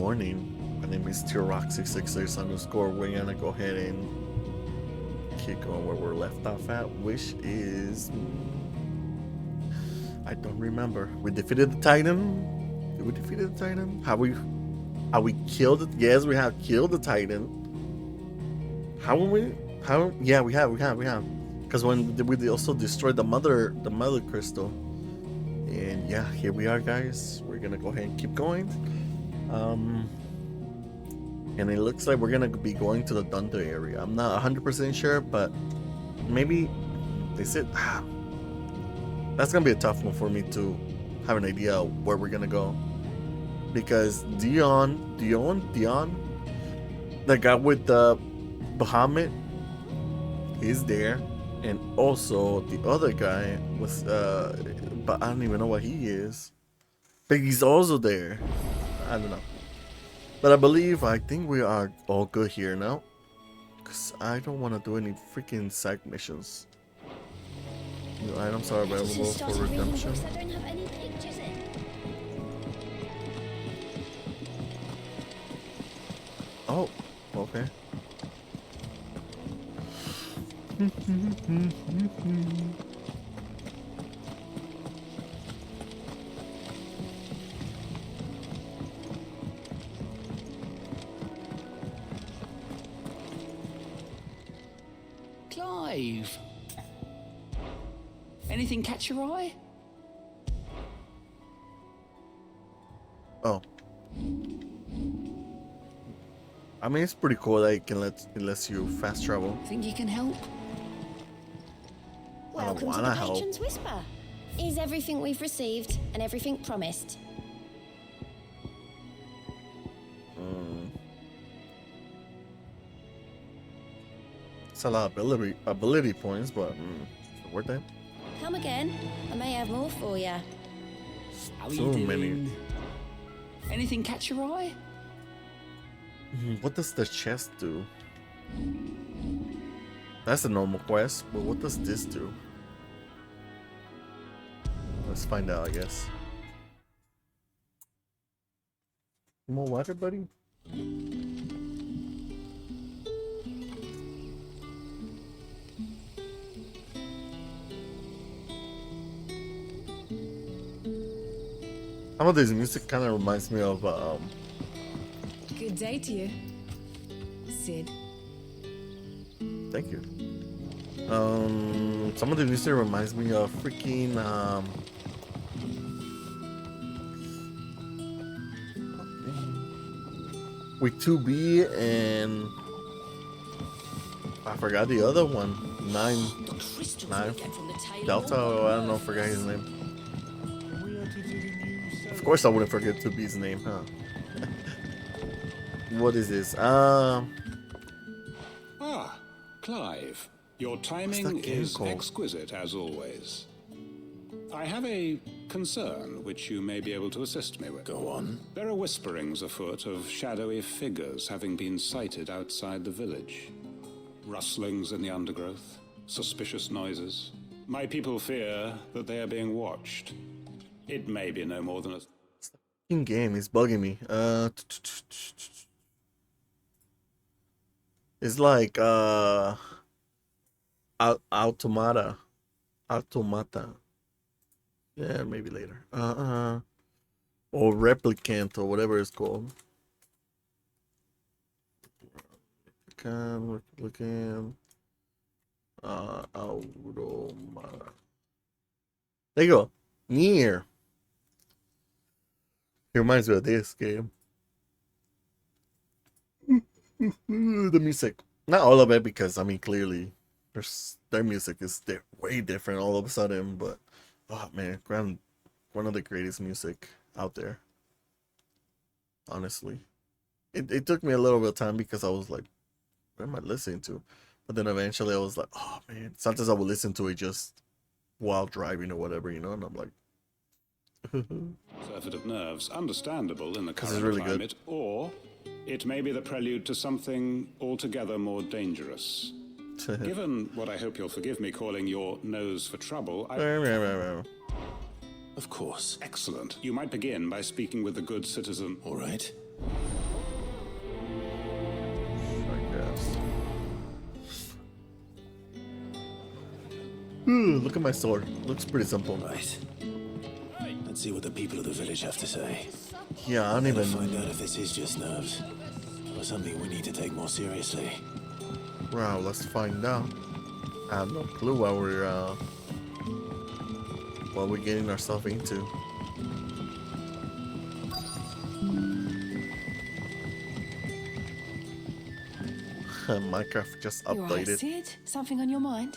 morning. My name is TierRock666 underscore. We're gonna go ahead and keep going where we're left off at, which is I don't remember. We defeated the Titan. Did we defeat the Titan? Have we killed it? Yes, we have killed the Titan. How we? How? Yeah, we have. Because when we also destroyed the mother crystal. And yeah, here we are, guys. We're gonna go ahead and keep going. And it looks like we're gonna be going to the Thunder area. I'm not 100% sure, but maybe they said that's gonna be a tough one for me to have an idea of where we're gonna go, because Dion, the guy with the Bahamut, is there, and also the other guy was but I don't even know what he is. But he's also there. I don't know. But I think we are all good here now. Because I don't want to do any freaking side missions. New items are available for redemption. I don't have any pictures in. Oh, okay. Clive! Anything catch your eye? Oh. I mean, it's pretty cool that it lets you fast travel. Think you can help? Welcome to the Patron's Whisper. Is everything we've received and everything promised? It's a lot of ability points, but worth it. Come again. I may have more for you. How So many. Anything catch your eye? What does the chest do? That's a normal quest, but what does this do? Let's find out, I guess. More water, buddy? Some of this music kind of reminds me of Good day to you, Sid. thank you. Some of the music reminds me of freaking with 2B and I forgot the other one. Nine Delta. I don't know. Forgot his name. Of course, I wouldn't forget 2B's name, huh? What is this? Clive, your timing is exquisite as always. I have a concern which you may be able to assist me with. Go on. There are whisperings afoot of shadowy figures having been sighted outside the village. Rustlings in the undergrowth, suspicious noises. My people fear that they are being watched. It may be no more than a Game is bugging me. It's like automata. Yeah, maybe later. Or replicant or whatever it's called. Replicant. Automata. There you go. Near. It reminds me of this game. The music, not all of it, because I mean clearly their music is way different all of a sudden, but oh man, one of the greatest music out there, honestly. It took me a little bit of time because I was like, what am I listening to? But then eventually I was like, oh man, sometimes I would listen to it just while driving or whatever, and I'm like surfeit of nerves, understandable in the current really climate, or it may be the prelude to something altogether more dangerous. Given what I hope you'll forgive me calling your nose for trouble, Of course. Excellent. You might begin by speaking with the good citizen. All right. Ooh, look at my sword. Looks pretty simple. Right. Let's see what the people of the village have to say. Yeah, I don't Gotta even. find out if this is just nerves or something we need to take more seriously. Wow, let's find out. I have no clue what we're getting ourselves into. Minecraft just You alright, updated. Sid? Something on your mind?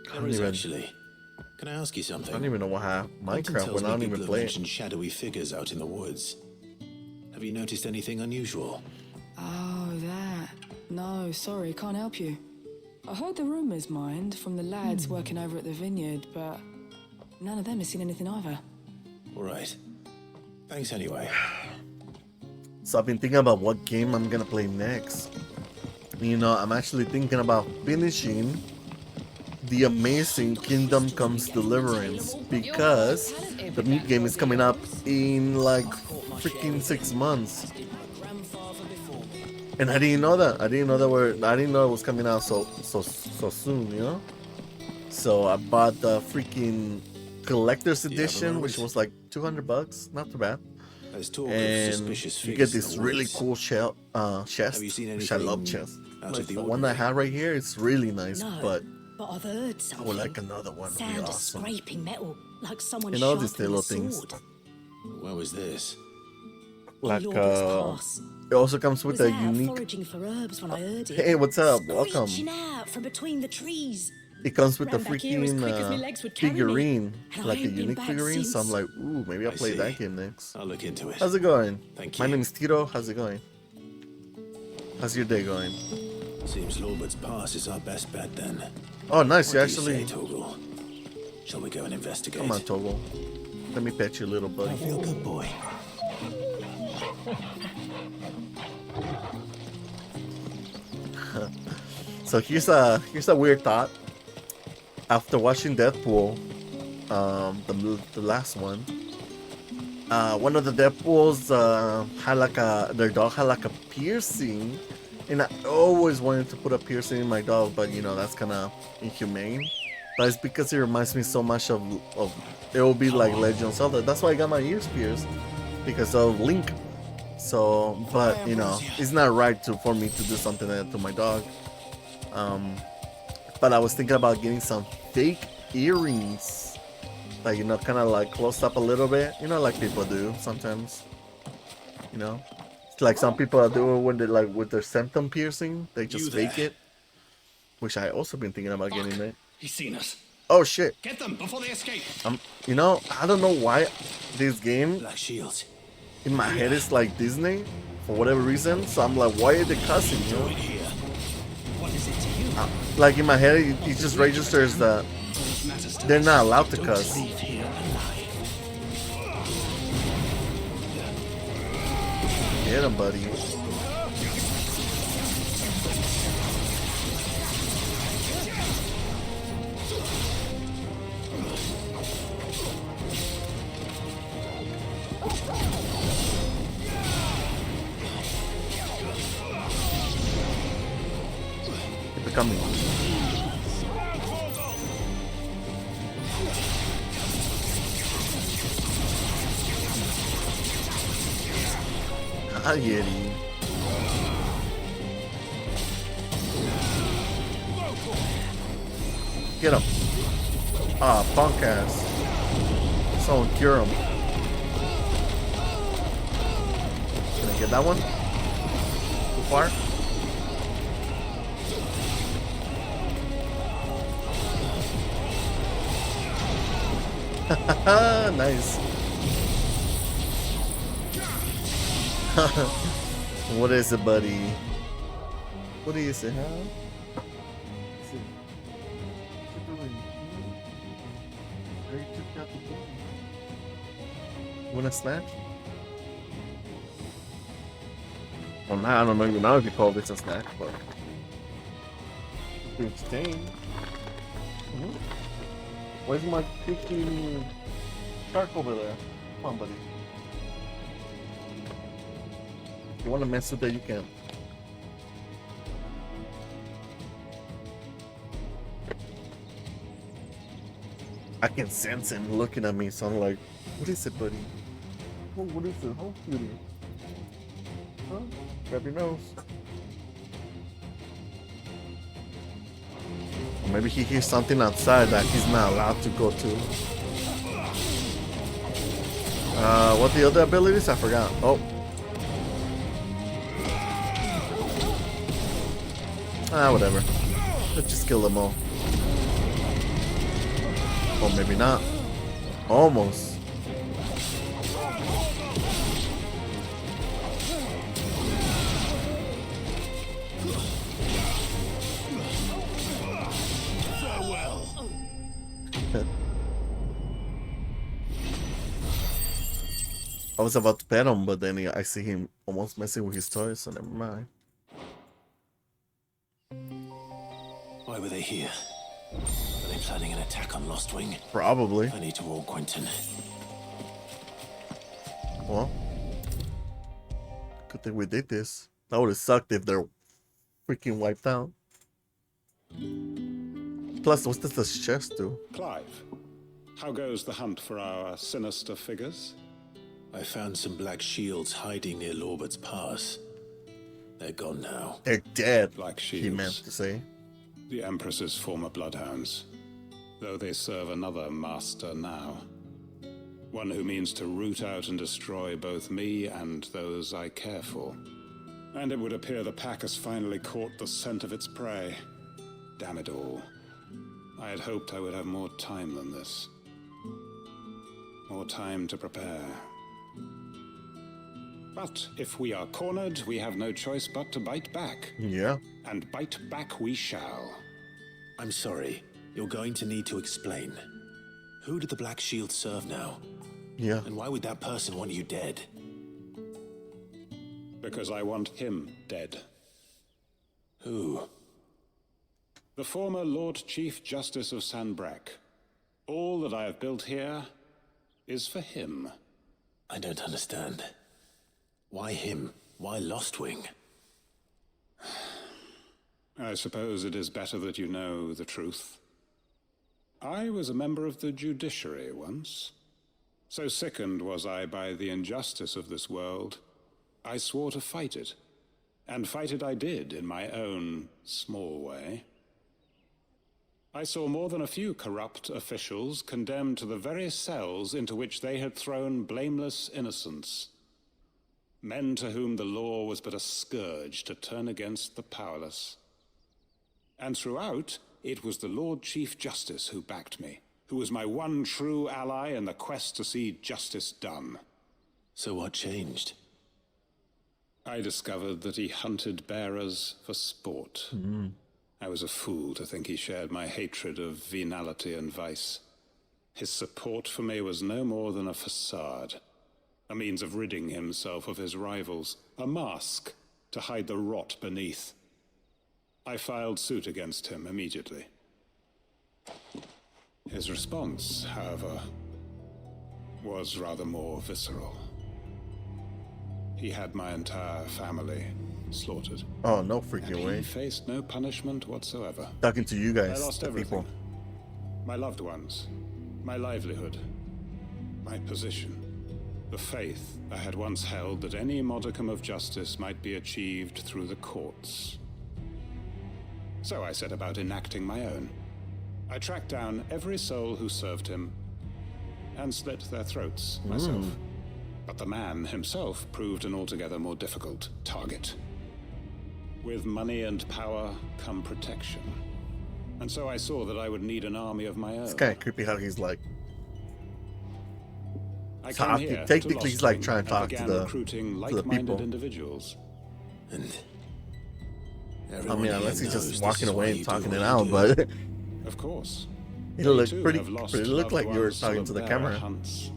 I There don't is even. actually. Can I ask you something? I don't even know what happened. Quentin Minecraft tells when I me don't people even have play it. mentioned shadowy figures out in the woods. Have you noticed anything unusual? Oh, that. No, sorry, can't help you. I heard the rumours, mind, from the lads working over at the vineyard, but none of them has seen anything either. All right. Thanks anyway. So I've been thinking about what game I'm gonna play next. You know, I'm actually thinking about finishing the amazing Kingdom Comes Deliverance because the new game is coming up in like freaking 6 months. And I didn't know that. I didn't know it was coming out so soon, you know? So I bought the freaking collector's edition, which was like $200, not too bad. There's talk of And suspicious you figures get this in the really woods. cool chest, Have you seen which I love anything chest. out Like of the the one I ordinary? have right here, it's really nice, No, but but I've heard I something. would like another one. It'd be Sound of awesome. scraping metal, like someone You know, these sharpening little a things. sword. Where was this? Like Lord's Pass. it also comes with Was a out unique. foraging for herbs when I heard it. Hey, what's up? Welcome. Screeching out from between the trees. It comes with the Ran back here as freaking quick as my legs would carry me, figurine, and I like a ain't been unique back figurine. So I'm since. like, ooh, maybe I'll I play see. that game next. I'll look into it. How's it going? Thank My you. name is Tito. How's it going? How's your day going? Seems Lorbert's Pass is our best bet then. Oh, nice. You What do you actually. say, Toggle? Shall we go and investigate? Come on, Toggle. Let me pet you, little I buddy. feel good, boy. So here's a weird thought. After watching Deadpool, the last one, one of the Deadpools had like their dog had like a piercing, and I always wanted to put a piercing in my dog, but you know that's kind of inhumane. But it's because it reminds me so much of it will be like Legend of Zelda. That's why I got my ears pierced because of Link. So, but you know, it's not right for me to do something like that to my dog. But I was thinking about getting some fake earrings, like you know, kind of like close up a little bit, you know, like people do sometimes. You know, it's like some people do when they like with their septum piercing, they just You fake there. it. Which I also been thinking about getting it. He's seen us. Oh shit! Get them before they escape. You know, I don't know why this game Black Shield. in my head is like Disney for whatever reason. So I'm like, why are they cussing? You know? Right here. What is it to you? Like in my head, it just registers that What matters to they're us? not allowed to Don't cuss. leave here alive. Get him, buddy. Keep it coming. Ah, Yeti. Get him. Ah, punk ass. Someone cure him. Can I get that one? Too far? Nice. What is it, buddy? What is it, huh? Is it- Want a snack? Well, now I don't know even know if you call this a snack, but to entertain. Where's my freaking shark over there? Come on, buddy. If you want to mess with it, you can. I can sense him looking at me, so I'm like, what is it, buddy? What is it? Huh, cutie? Huh? Grab your nose. Or maybe he hears something outside that he's not allowed to go to. What the other abilities? I forgot. Oh. Whatever. Let's just kill them all. Or maybe not. Almost. I was about to pet him, but then I see him almost messing with his toys, so never mind. Why were they here? Were they planning an attack on Lostwing? Probably. I need to warn Quentin. Well, good thing we did this. That would have sucked if they're freaking wiped out. Plus, what's this chest do? Clive, how goes the hunt for our sinister figures? I found some black shields hiding near Lorbert's Pass. They're gone now. They're dead, Black he shields. meant to say. The Empress's former bloodhounds, though they serve another master now. One who means to root out and destroy both me and those I care for. And it would appear the pack has finally caught the scent of its prey. Damn it all. I had hoped I would have more time than this. More time to prepare. But if we are cornered, we have no choice but to bite back. Yeah. And bite back we shall. I'm sorry. You're going to need to explain. Who do the Black Shields serve now? Yeah. And why would that person want you dead? Because I want him dead. Who? The former Lord Chief Justice of Sanbreque. All that I have built here is for him. I don't understand. Why him? Why Lostwing? I suppose it is better that you know the truth. I was a member of the judiciary once. So sickened was I by the injustice of this world, I swore to fight it. And fight it I did in my own small way. I saw more than a few corrupt officials condemned to the very cells into which they had thrown blameless innocents. Men to whom the law was but a scourge to turn against the powerless. And throughout, it was the Lord Chief Justice who backed me, who was my one true ally in the quest to see justice done. So what changed? I discovered that he hunted bearers for sport. I was a fool to think he shared my hatred of venality and vice. His support for me was no more than a facade. A means of ridding himself of his rivals, a mask to hide the rot beneath. I filed suit against him immediately. His response, however, was rather more visceral. He had my entire family slaughtered. Oh, no And freaking he way. faced no punishment whatsoever. Talking to you I guys, lost the everything. people. My loved ones, my livelihood, my position, the faith I had once held that any modicum of justice might be achieved through the courts. So I set about enacting my own. I tracked down every soul who served him and slit their throats myself. But the man himself proved an altogether more difficult target. With money and power come protection. And so I saw that I would need an army of my own. It's kind of creepy how he's like, I came talking- here technically he's like Lostwing trying to and talk to began the- recruiting the like-minded people. individuals. And I everyone mean, here unless he's knows just this walking is why away you and do talking what it you out, do. but Of course. it They looked too pretty, have lost it looked like loved you were ones talking to the bear camera. Hunts.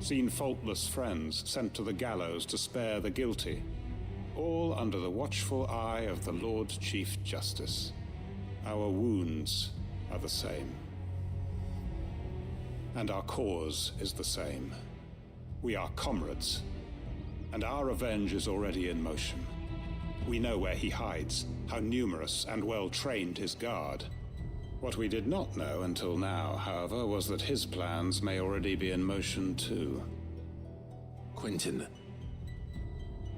Seen faultless friends sent to the gallows to spare the guilty, all under the watchful eye of the Lord Chief Justice. Our wounds are the same. And our cause is the same. We are comrades, and our revenge is already in motion. We know where he hides, how numerous and well trained his guard. What we did not know until now, however, was that his plans may already be in motion too. Quentin,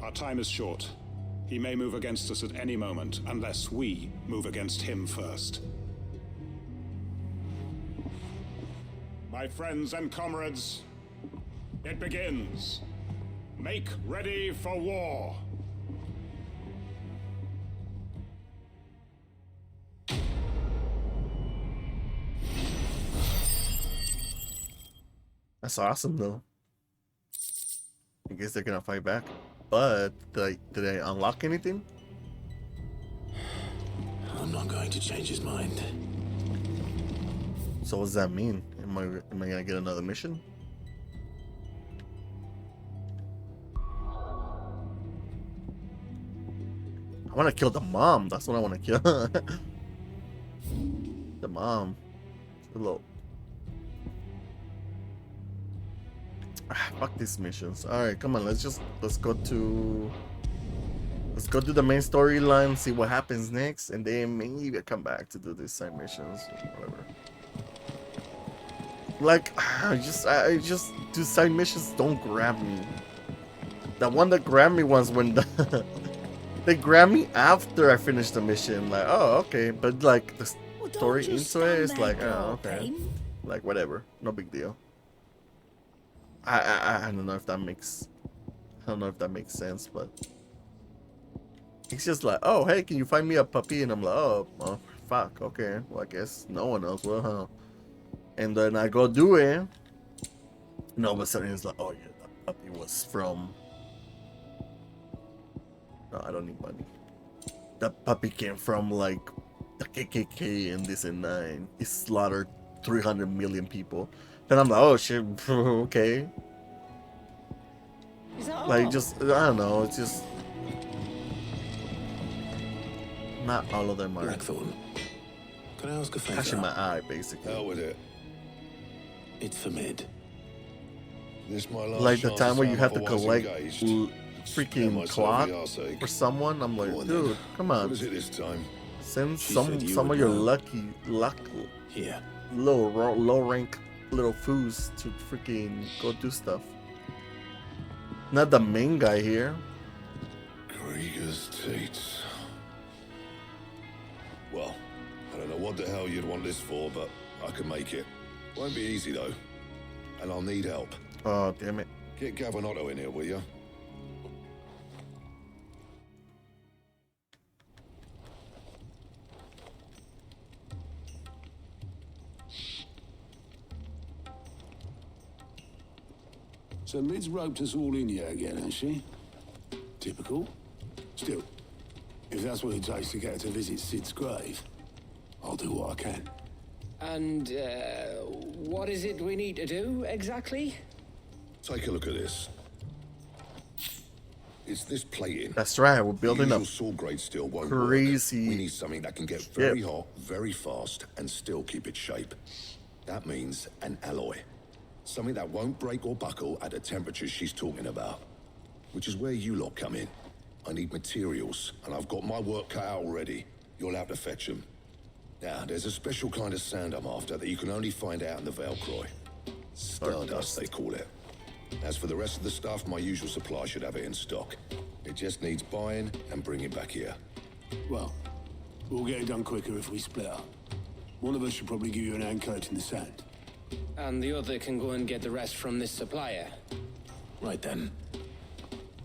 Our time is short. He may move against us at any moment, unless we move against him first. My friends and comrades, it begins. Make ready for war. That's awesome, though. I guess they're gonna fight back. But did I unlock anything? I'm not going to change his mind. So what does that mean? Am I gonna get another mission? I want to kill the mom. That's what I want to kill. The mom. Hello. Fuck these missions. All right, come on. Let's go to the main storyline, see what happens next, and then maybe come back to do these side missions, whatever. Like, I just do side missions. Don't grab me. The one that grabbed me was when they grabbed me after I finished the mission. Like, oh, okay, but like the Well, don't story just into it stand is there like, oh, okay, gulping. like whatever, no big deal. I don't know if that makes sense, but it's just like, oh, hey, can you find me a puppy? And I'm like, oh, fuck, okay, well, I guess no one else will, huh? And then I go do it, and all of a sudden it's like, oh yeah, that puppy was from. No, I don't need money. That puppy came from like the KKK and this and that. And he slaughtered 300 million people. Then I'm like, oh shit, okay. Is that Like, all? just, I don't know, it's just. Not all of them are Blackthorn, can I ask a favor? catching my eye, basically. Hell with it. It's for Mid. This my last Like the chance time where you sign have up to for once collect engaged. Spare freaking myself clock for your sake. for someone. I'm like, Go on dude, then. come What on. is it this time? Send She some said you of would your know. luck Here. low rank little foos to freaking go do stuff. Not the main guy here. Krieger's Teats. Well, I don't know what the hell you'd want this for, but I can make it. Won't be easy though. And I'll need help. Oh, damn it. Get Gavin Otto in here, will you? So Mid's roped us all in here again, has she? Typical. Still, if that's what it takes to get her to visit Sid's grave, I'll do what I can. And, what is it we need to do, exactly? Take a look at this. It's this plating. That's right, we're building the up usual sword grade steel won't crazy work. We need something that can get very hot, very fast, and still keep its shape. That means an alloy. Something that won't break or buckle at the temperatures she's talking about. Which is where you lot come in. I need materials, and I've got my work cut out already. You'll have to fetch them. Now, there's a special kind of sand I'm after that you can only find out in the Velcroy. Stardust, they call it. As for the rest of the stuff, my usual supply should have it in stock. It just needs buying and bringing back here. Well, we'll get it done quicker if we split up. One of us should probably give you an hand coat in the sand. And the other can go and get the rest from this supplier. Right then.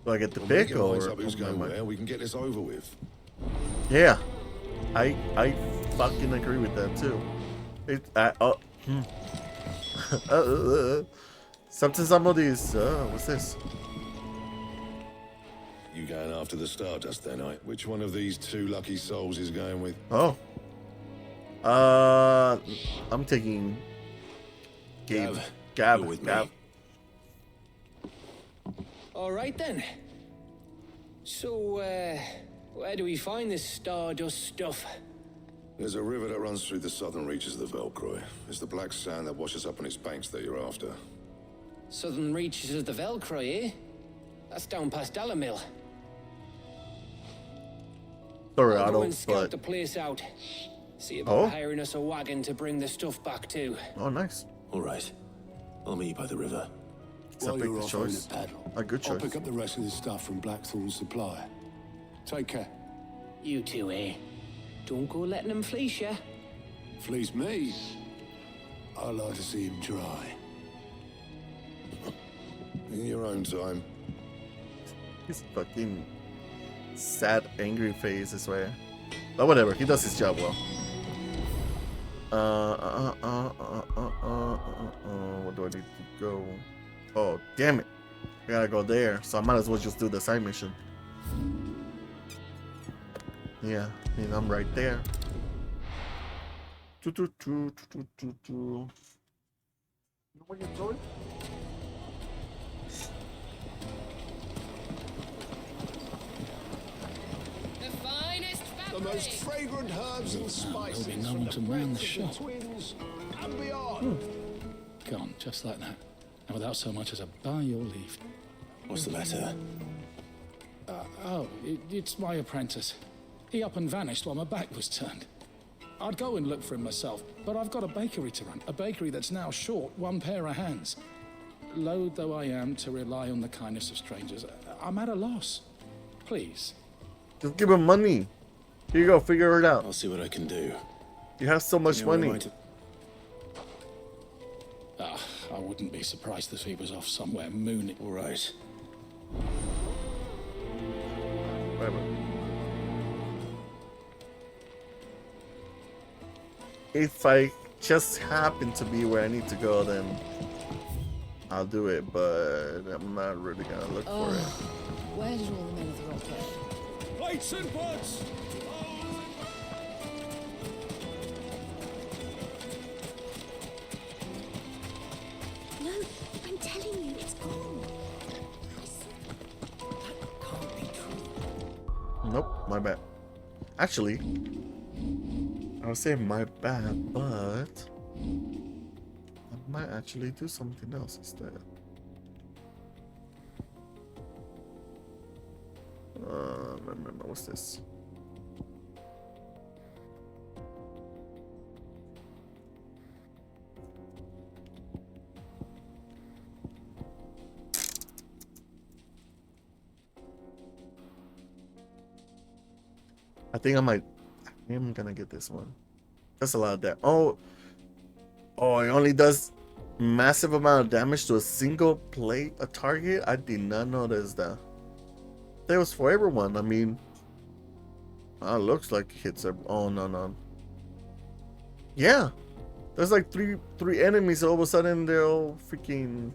Do I get the When we pick get or? lines up who's oh, going my- where, we can get this over with. Yeah, I fucking agree with that too. Something some of these. What's this? You going after the Stardust then, I? Which one of these two lucky souls is going with? Oh. I'm taking Gabe. Gav, you're with me. Gav. All right, then. So, where do we find this Stardust stuff? There's a river that runs through the southern reaches of the Velcroy. It's the black sand that washes up on its banks that you're after. Southern reaches of the Velcroy, eh? That's down past Dalamil. Sorry, I'll go Otto, and scout but the place out. See about hiring us a wagon to bring the stuff back to. Oh, nice. All right. I'll meet you by the river. It's a While big you're off choice. on the paddle, A good I'll choice. pick up the rest of the stuff from Blackthorn's supply. Take care. You two, eh? Don't go letting them fleece ya. Fleece me. I like to see him try. In your own time. His fucking sad, angry face, I swear. But whatever, he does his job well. Where do I need to go? Oh, damn it. I gotta go there, so I might as well just do the side mission. Yeah, I mean, I'm right there. You know what you're doing? The most fragrant herbs and spices There'll be no from one the to man the breath of shop. twins and beyond. Gone, just like that. And without so much as a by your leave. What's the matter? It's my apprentice. He up and vanished while my back was turned. I'd go and look for him myself, but I've got a bakery to run. A bakery that's now short one pair of hands. Loath though I am to rely on the kindness of strangers, I'm at a loss. Please. Just give him money. Here you go, figure it out. I'll see what I can do. You have so much You know where money. am I to- I wouldn't be surprised if he was off somewhere mooning. All right. Whatever. If I just happen to be where I need to go, then I'll do it, but I'm not really gonna look for it. Where did all the men of the rock go? Plates and pots! No, I'm telling you, it's gone. Can't be true. Nope, my bad. Actually, I would say my bad, but I might actually do something else instead. Remember, what's this? I think I am gonna get this one. That's a lot of that. Oh, it only does massive amount of damage to a single a target. I did not notice that. That was for everyone. I mean, looks like it hits. Oh no. Yeah, there's like three enemies. All of a sudden, they're all freaking.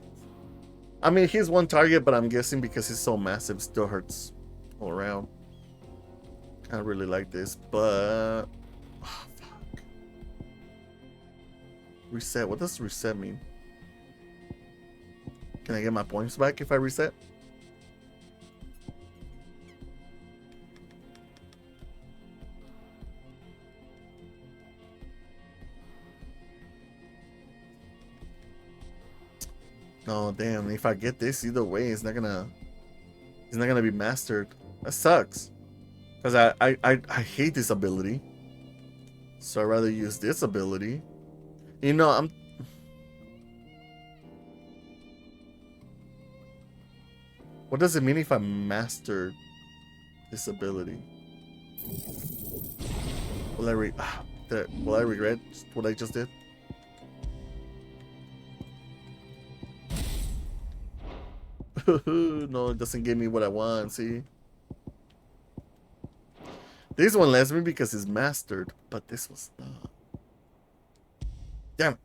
I mean, he's one target, but I'm guessing because he's so massive, it still hurts all around. I really like this, but fuck. Reset. What does reset mean? Can I get my points back if I reset? Oh damn! If I get this, either way, it's not gonna be mastered. That sucks. Cause I hate this ability. So I'd rather use this ability. You know, what does it mean if I mastered this ability? Will I regret what I just did? No, it doesn't give me what I want, see? This one lets me because it's mastered, but this was not. Damn.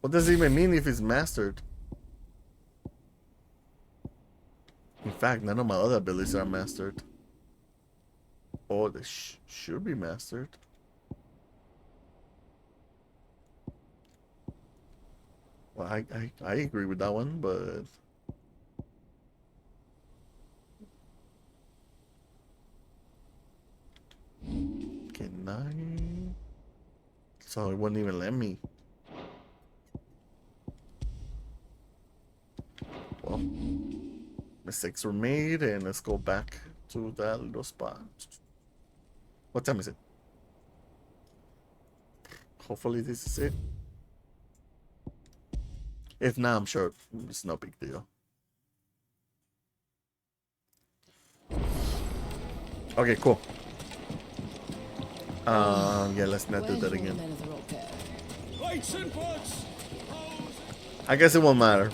What does it even mean if it's mastered? In fact, none of my other abilities are mastered. Oh, they should be mastered. Well, I agree with that one, but can I? So it wouldn't even let me. Well, mistakes were made, and let's go back to that little spot. What time is it? Hopefully this is it. If not, I'm sure it's no big deal. Okay, cool. Yeah, let's not do that again. I guess it won't matter.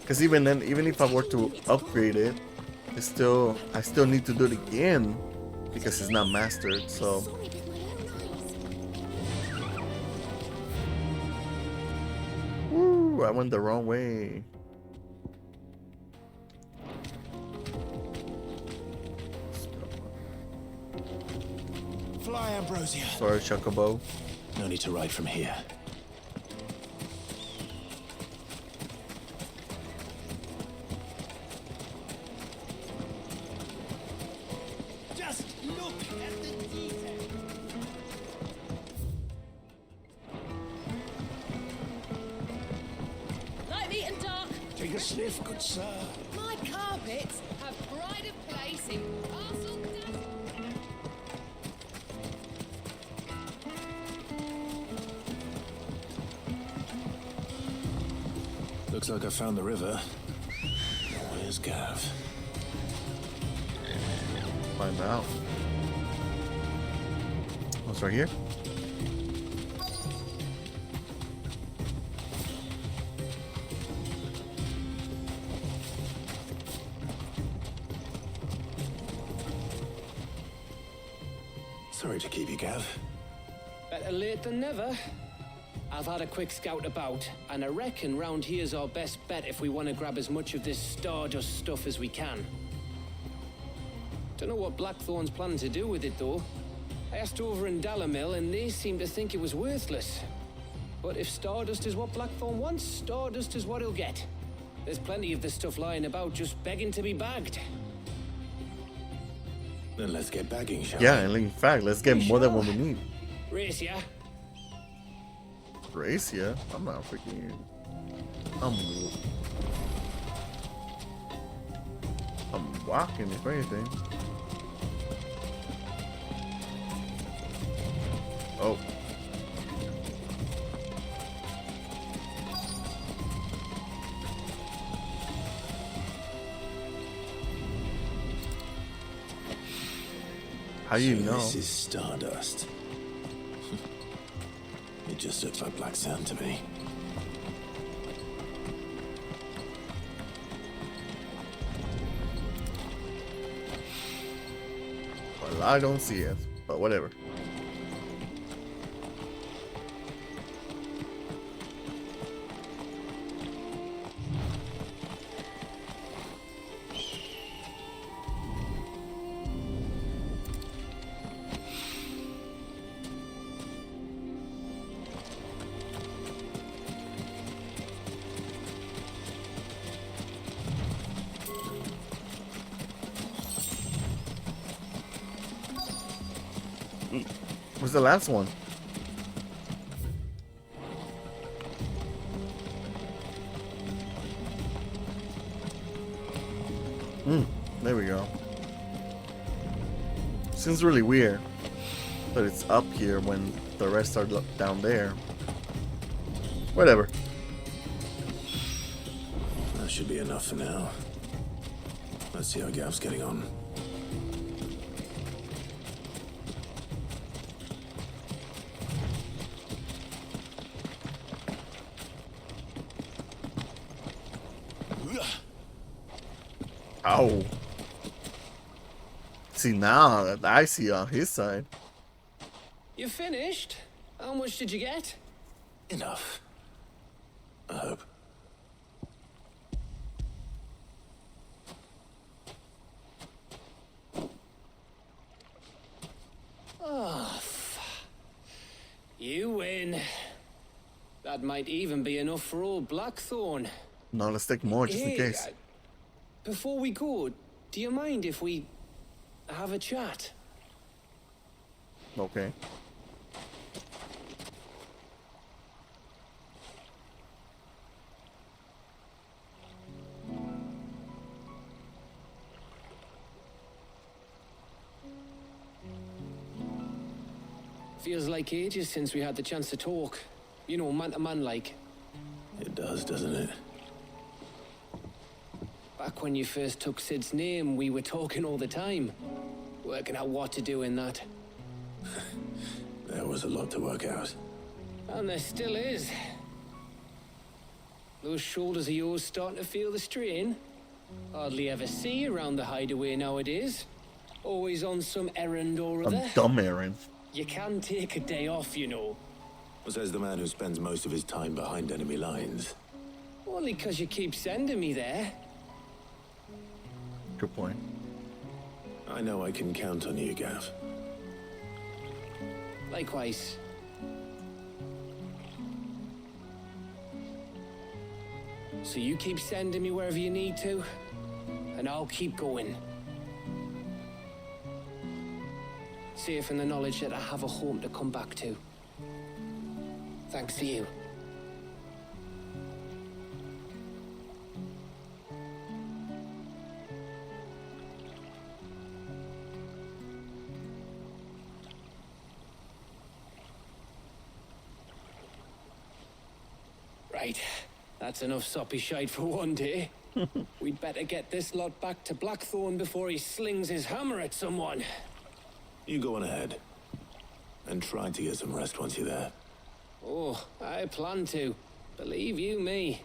Because even then, even if I were to upgrade it, I still need to do it again because it's not mastered. So woo, I went the wrong way. Fly, Ambrosia. Sorry, Chocobo. No need to ride from here. Just look at the detail. Light me and dark. Take a sniff, good sir. My carpets have pride of place in Castle Dust. Looks like I found the river. Where's Gav? Find out. What's right here? Sorry to keep you, Gav. Better late than never. I've had a quick scout about, and I reckon round here's our best bet if we want to grab as much of this Stardust stuff as we can. Don't know what Blackthorn's planning to do with it, though. I asked over in Dalamil, and they seem to think it was worthless. But if Stardust is what Blackthorn wants, Stardust is what he'll get. There's plenty of this stuff lying about, just begging to be bagged. Then let's get bagging, shall Yeah, and in fact, let's get more than what we need. Race, yeah? Race, yeah. I'm not freaking. I'm walking, if anything. Oh. How you know? This is Stardust. It just looks like black sand to me. Well, I don't see it, but whatever. What's the last one? There we go. Seems really weird that it's up here when the rest are down there. Whatever. That should be enough for now. Let's see how Gav's getting on. Ow. See, now that I see on his side. You finished? How much did you get? Enough. I hope. Oh, you win. That might even be enough for old Blackthorn. No, let's take more just in case. Before we go, do you mind if we have a chat? Okay. Feels like ages since we had the chance to talk. You know, man to man like. It does, doesn't it? Back when you first took Sid's name, we were talking all the time. Working out what to do in that. There was a lot to work out. And there still is. Those shoulders of yours starting to feel the strain? Hardly ever see you around the hideaway nowadays. Always on some errand or other. A dumb errand. You can take a day off, you know. Says the man who spends most of his time behind enemy lines. Only 'cause you keep sending me there. Good point. I know I can count on you, Gav. Likewise. So you keep sending me wherever you need to, and I'll keep going. Safe in the knowledge that I have a home to come back to. Thanks to you. Right. That's enough soppy shite for one day. We'd better get this lot back to Blackthorn before he slings his hammer at someone. You go on ahead. And try to get some rest once you're there. Oh, I plan to. Believe you me.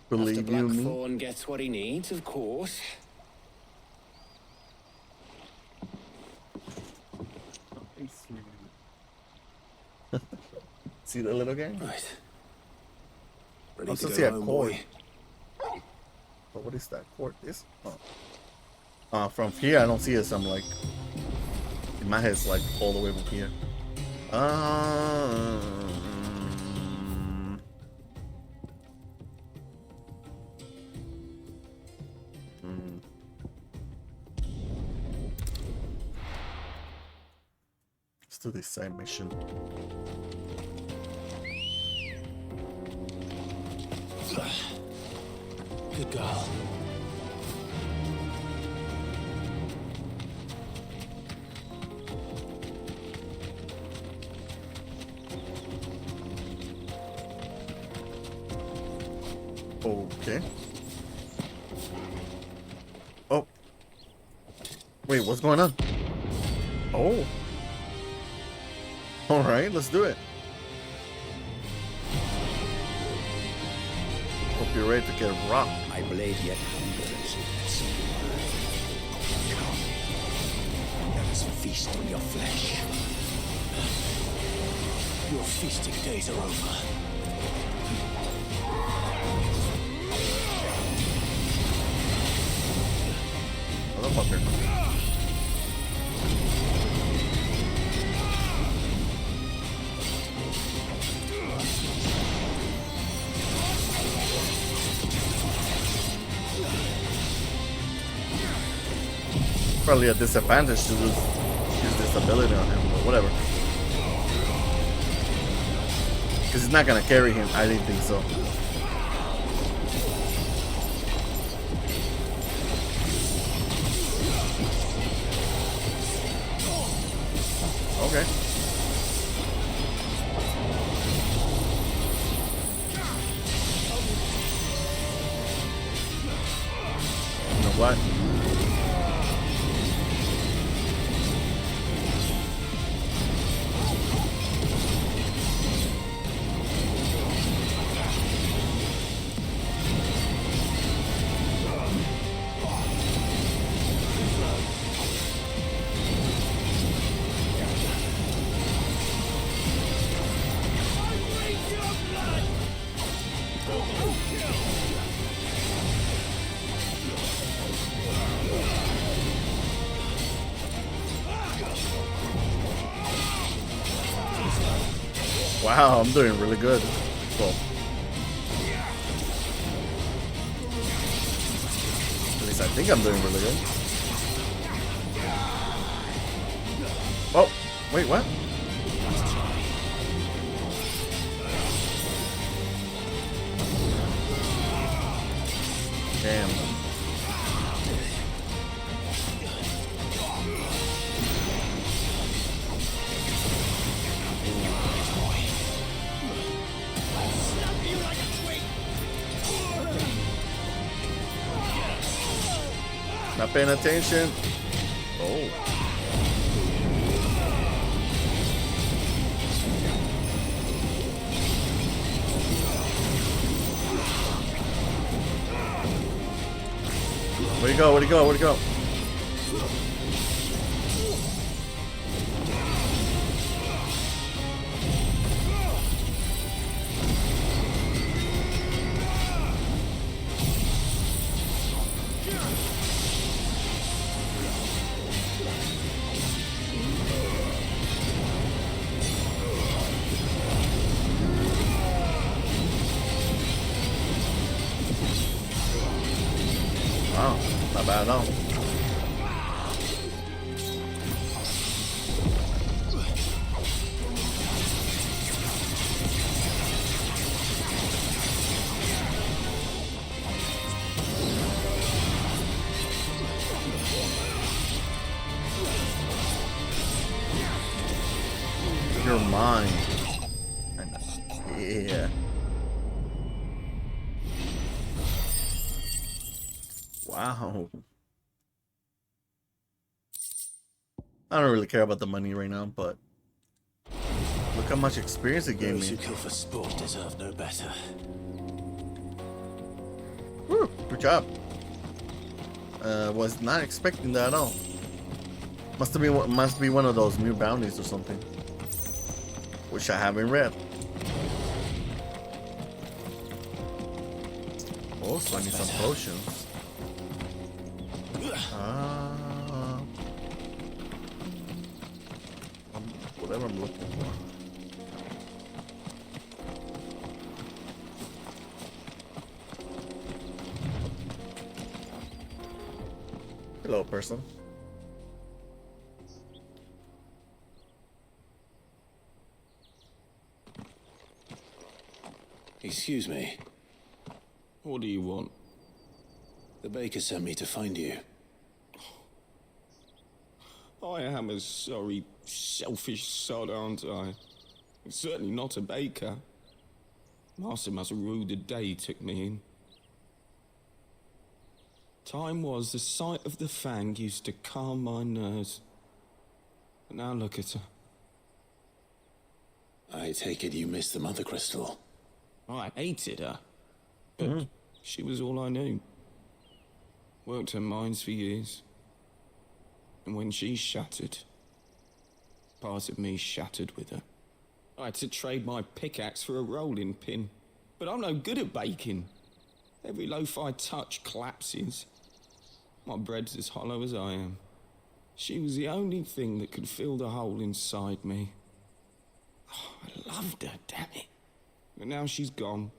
Believe After you me. Blackthorn gets what he needs, of course. See the little guy? Right. Ready I'm to supposed go to see a home, cord. boy? But what is that cord? This? Oh. From here I don't see it, so I'm like, in my head it's like all the way from here. Let's do this side mission. Good girl. Okay. Oh. Wait, what's going on? Oh. Alright, let's do it. Hope you're ready to get rocked. My blade yet hungers. Come. Let us feast on your flesh. Your feasting days are over. Motherfucker. Probably a disadvantage to use this ability on him, but whatever. Because he's not gonna carry him, I didn't think so. Okay. You know what? Wow, I'm doing really good. Well, at least I think I'm doing really good. Oh, wait, what? Damn. Not paying attention. Oh. Where'd he go? Where'd he go? Where'd he go? Wow, not bad at all. You're mine. Yeah. Wow. I don't really care about the money right now, but look how much experience it gave Those who me. kill for sport deserve no better. Woo, good job. Was not expecting that at all. Must be one of those new bounties or something, which I haven't read. Also, I need some potions. Whatever I'm looking for. Hello, person. Excuse me. What do you want? The baker sent me to find you. I am a sorry, selfish sod, aren't I? I'm certainly not a baker. Master must have ruled the day he took me in. Time was the sight of the Fang used to calm my nerves. But now look at her. I take it you missed the Mother Crystal. I hated her. But she was all I knew. Worked her mines for years. And when she shattered, part of me shattered with her. I had to trade my pickaxe for a rolling pin. But I'm no good at baking. Every loaf I touch collapses. My bread's as hollow as I am. She was the only thing that could fill the hole inside me. Oh, I loved her, damn it. But now she's gone.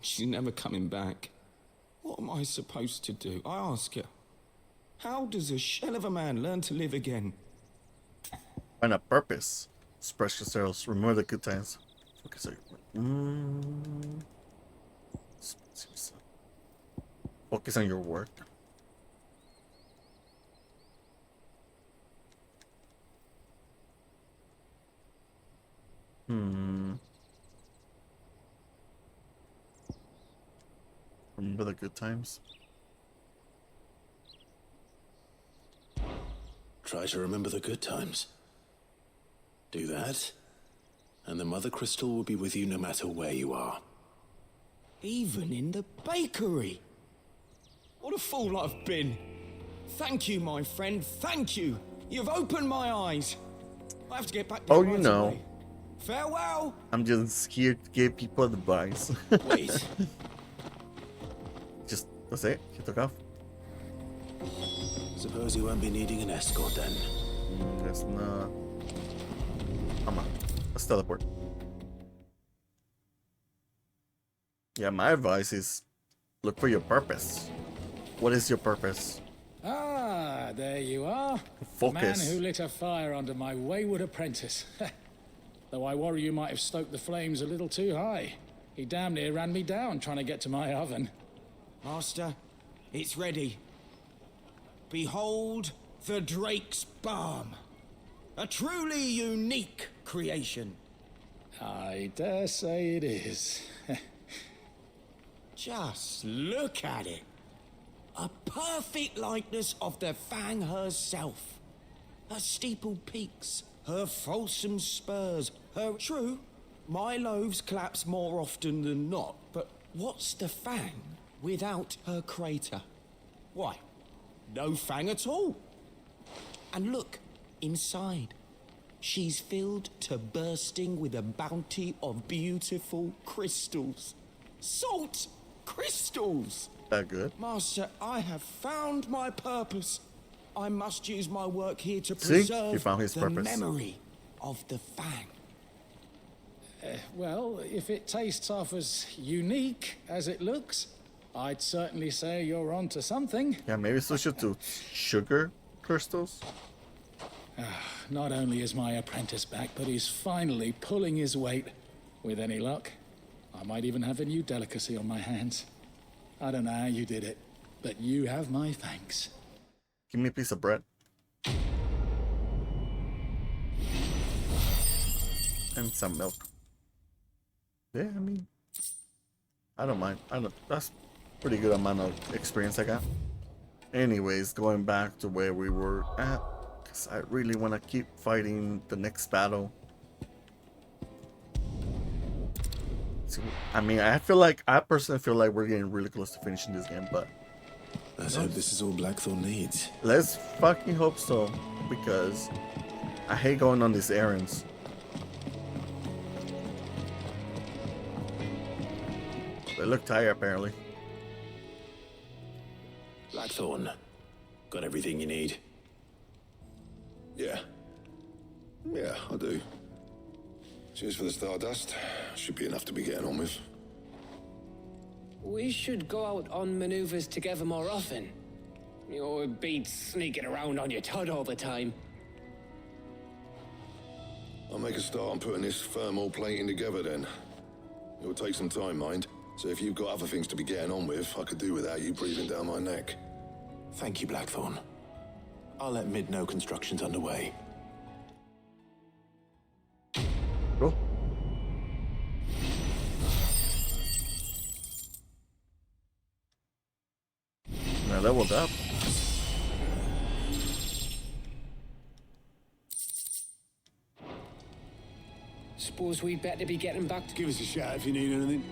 She's never coming back. What am I supposed to do? I ask her. How does a shell of a man learn to live again? Find a purpose. Express yourselves. Remember the good times. Focus Focus on your work. Remember the good times. Try to remember the good times. Do that, and the Mother Crystal will be with you no matter where you are. Even in the bakery. What a fool I've been. Thank you, my friend. Thank you. You've opened my eyes. I have to get back. Oh, you know. Away. Farewell. I'm just scared to give people advice. Wait. Just, that's it. You took off. Suppose you won't be needing an escort then. That's not. Come on. Let's teleport. Yeah, my advice is look for your purpose. What is your purpose? Ah, there you are. Focus. The man who lit a fire under my wayward apprentice. Though I worry you might have stoked the flames a little too high. He damn near ran me down trying to get to my oven. Master, it's ready. Behold the Drake's Balm. A truly unique creation. I dare say it is. Just look at it. A perfect likeness of the Fang herself. Her steepled peaks, her fulsome spurs, her... True, my loaves collapse more often than not, but what's the Fang without her crater? Why, no Fang at all. And look, inside. She's filled to bursting with a bounty of beautiful crystals. Salt crystals! That good? Master, I have found my purpose. I must use my work here to See? He preserve found his the purpose. memory of the Fang. Well, if it tastes half as unique as it looks, I'd certainly say you're onto something. Yeah, maybe switch it to sugar crystals. Not only is my apprentice back, but he's finally pulling his weight. With any luck, I might even have a new delicacy on my hands. I don't know how you did it, but you have my thanks. Give me a piece of bread. And some milk. Yeah, I mean, I don't mind. That's pretty good amount of experience I got. Anyways, going back to where we were at, because I really want to keep fighting the next battle. So, I mean, I personally feel like we're getting really close to finishing this game, but Let's hope this is all Blackthorn needs. let's fucking hope so, because I hate going on these errands. They look tired, apparently. Blackthorn, got everything you need? Yeah. Yeah, I do. Cheers for the Stardust. Should be enough to be getting on with. We should go out on maneuvers together more often. You know, it beats sneaking around on your tud all the time. I'll make a start on putting this thermal plating together then. It'll take some time, mind. So if you've got other things to be getting on with, I could do without you breathing down my neck. Thank you, Blackthorn. I'll let Mid know construction's underway. Cool. I leveled up. Suppose we'd better be getting back to... Give us a shout if you need anything.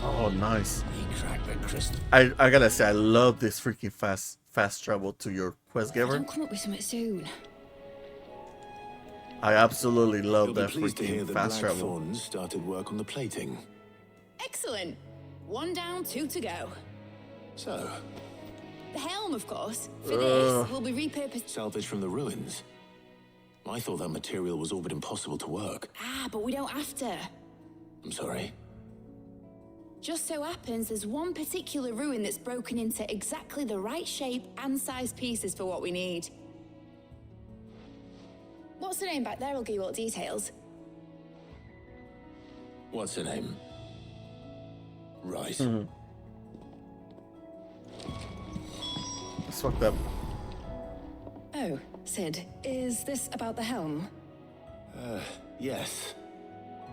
Oh, nice. He cracked the crystal. I gotta say, I love this freaking fast travel to your quest giver. Don't come up with something soon. I absolutely love You'll be that pleased to hear freaking that fast travel. Blackthorn started work on the plating. Excellent. 1 down, 2 to go. So, The helm, of course. For this, will be repurposed. salvage from the ruins. I thought that material was all but impossible to work. Ah, but we don't have to. I'm sorry. Just so happens there's one particular ruin that's broken into exactly the right shape and size pieces for what we need. What's the name back there? I'll give you all the details. What's her name? Right. It's fucked up. Oh, Sid, is this about the helm? Yes.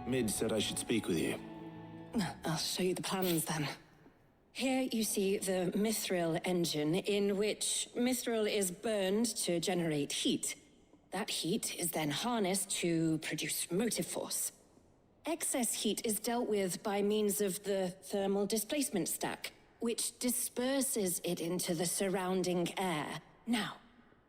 Mid said I should speak with you. I'll show you the plans then. Here you see the Mithril engine, in which Mithril is burned to generate heat. That heat is then harnessed to produce motive force. Excess heat is dealt with by means of the thermal displacement stack, which disperses it into the surrounding air. Now,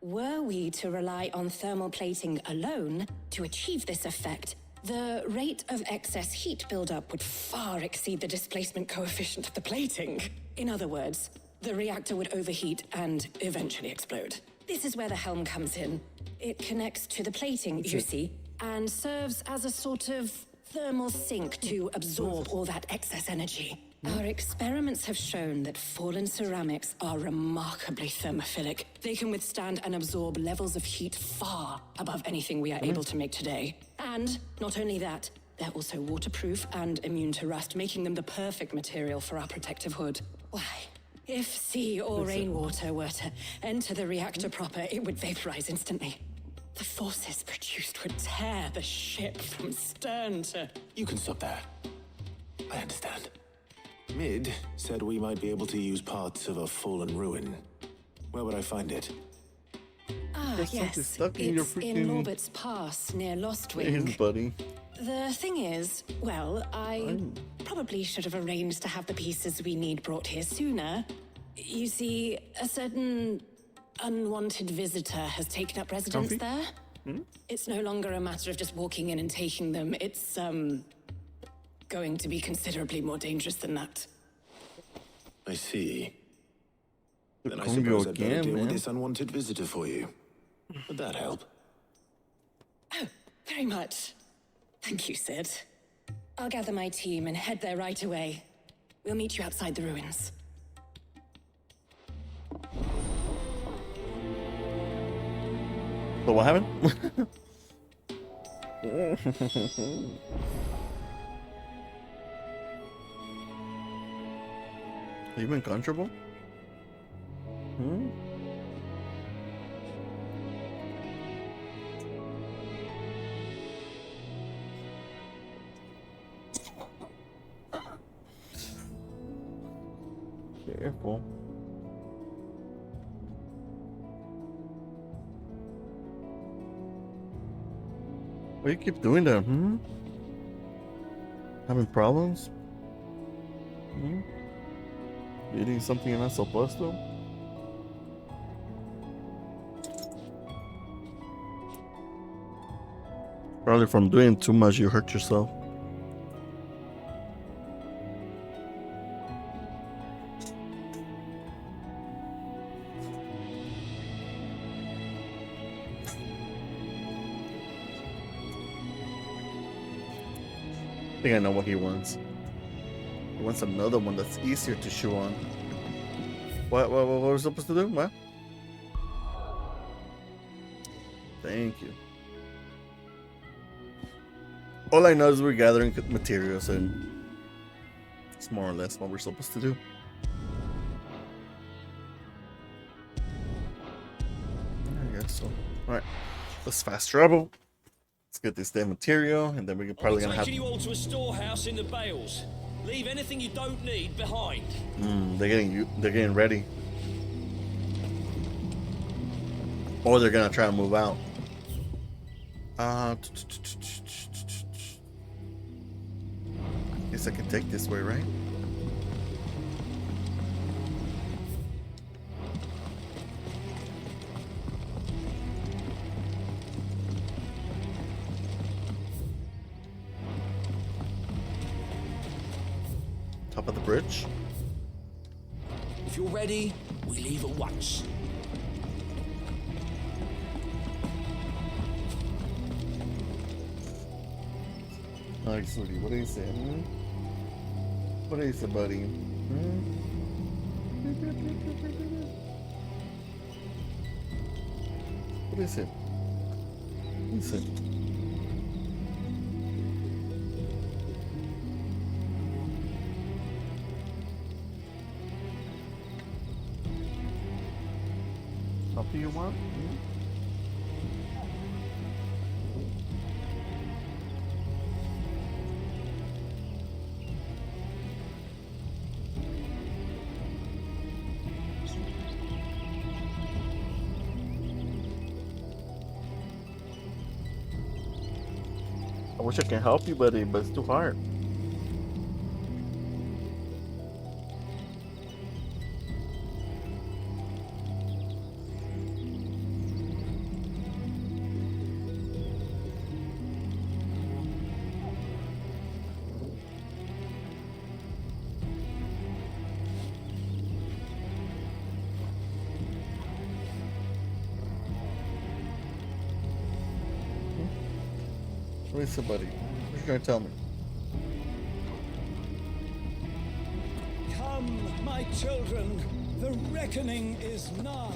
were we to rely on thermal plating alone to achieve this effect, the rate of excess heat buildup would far exceed the displacement coefficient of the plating. In other words, the reactor would overheat and eventually explode. This is where the helm comes in. It connects to the plating, you see, and serves as a sort of thermal sink to absorb all that excess energy. Our experiments have shown that fallen ceramics are remarkably thermophilic. They can withstand and absorb levels of heat far above anything we are able to make today. And not only that, they're also waterproof and immune to rust, making them the perfect material for our protective hood. Why? If sea or rainwater were to enter the reactor proper, it would vaporize instantly. The forces produced would tear the ship from stern to... You can stop there. I understand. Mid said we might be able to use parts of a fallen ruin. Where would I find it? Ah, There's something yes. stuck in your It's in freaking Lorbert's Pass, near Lostwing. Hey, buddy. The thing is, well, I probably should have arranged to have the pieces we need brought here sooner. You see, a certain unwanted visitor has taken up residence Comfy? there. It's no longer a matter of just walking in and taking them. It's, going to be considerably more dangerous than that. I see. Then I Congo suppose I'd better again, deal with man. this unwanted visitor for you. Would that help? Oh, very much. Thank you, Sid. I'll gather my team and head there right away. We'll meet you outside the ruins. So what happened? Are you been comfortable? Careful. Why you keep doing that? Having problems? Eating something you're not supposed to? Probably from doing too much you hurt yourself. I think I know what he wants. He wants another one that's easier to chew on. What are we supposed to do? What? Thank you. All I know is we're gathering materials, and it's more or less what we're supposed to do. I guess so. Alright, let's fast travel. Let's get this damn material, and then we're probably gonna have... taking you all to a storehouse in the Bales. Leave anything you don't need behind. They're getting ready. Or they're gonna try and move out. Guess I can take this way, right? Top of the bridge. If you're ready, we leave at once. Alright, sweetie, what do you say? What do you say, buddy? What is it? What is it? What do you want? I wish I can help you, buddy, but it's too hard. What is it, buddy? What you gonna tell me? Come, my children, the reckoning is nigh.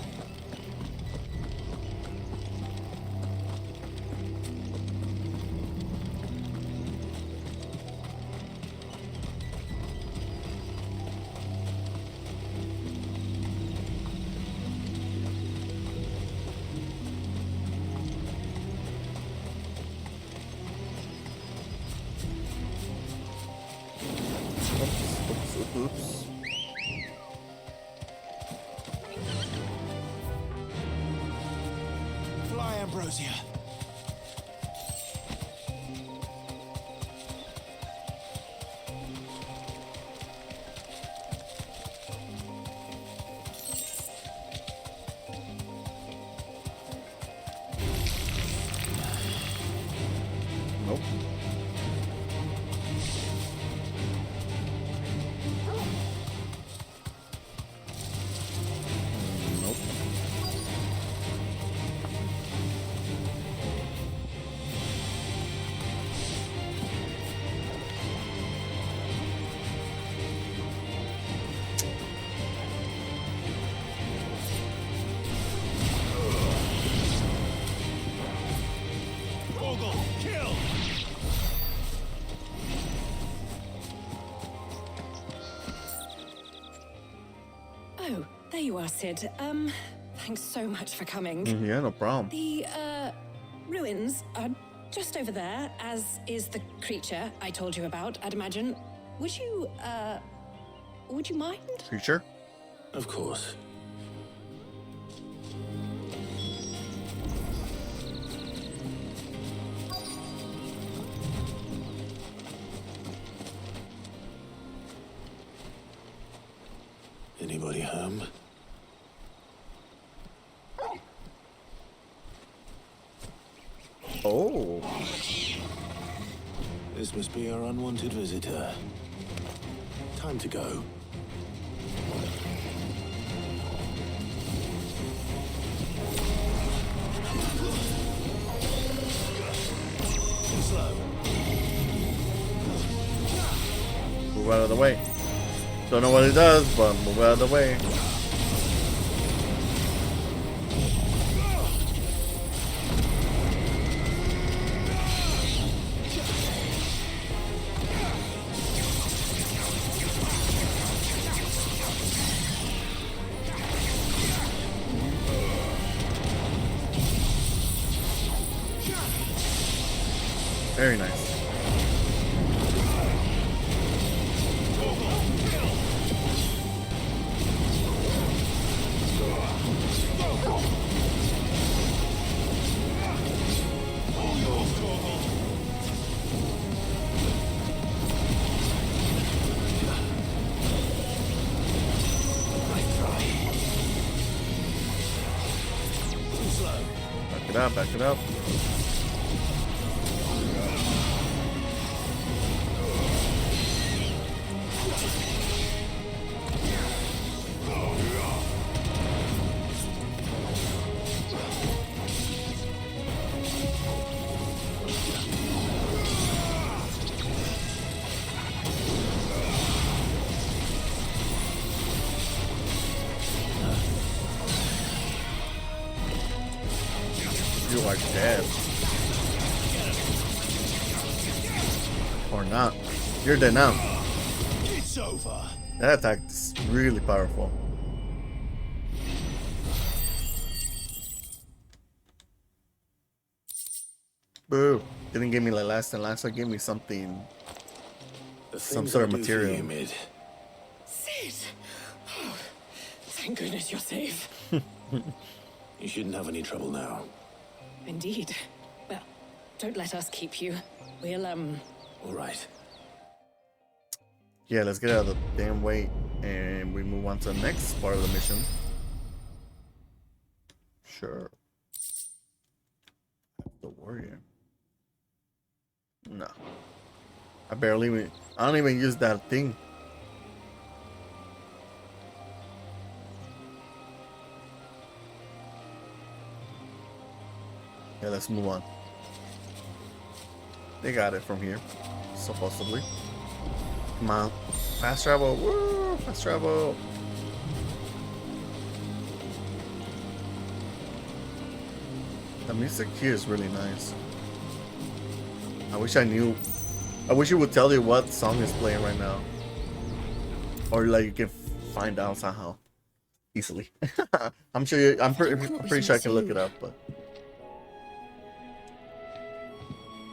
Ambrosia. Nope. Nope. Vogel, kill! Oh, there you are, Sid. Thanks so much for coming. Yeah, no problem. The, ruins are just over there, as is the creature I told you about, I'd imagine. Would you mind? Creature? Of course. Anybody home? Oh. This must be our unwanted visitor. Time to go. Too slow. Move out of the way. Don't know what it does, but move out of the way. Very nice. Back it up, back it up. You are dead. Or not. You're dead now. It's over. That attack is really powerful. Boo. Didn't give me like last and last, so give me something. Some sort of material. Sid! Oh, thank goodness you're safe. You shouldn't have any trouble now. Indeed. Well, don't let us keep you. We'll, All right. Yeah, let's get out of the damn way and we move on to the next part of the mission. Sure. The warrior. No. I don't even use that thing. Yeah, let's move on. They got it from here, supposedly. Come on. Fast travel. Woo! Fast travel. The music here is really nice. I wish I knew. I wish it would tell you what song is playing right now. Or like you can find out somehow. Easily. I'm sure I'm pretty sure I can look it up, but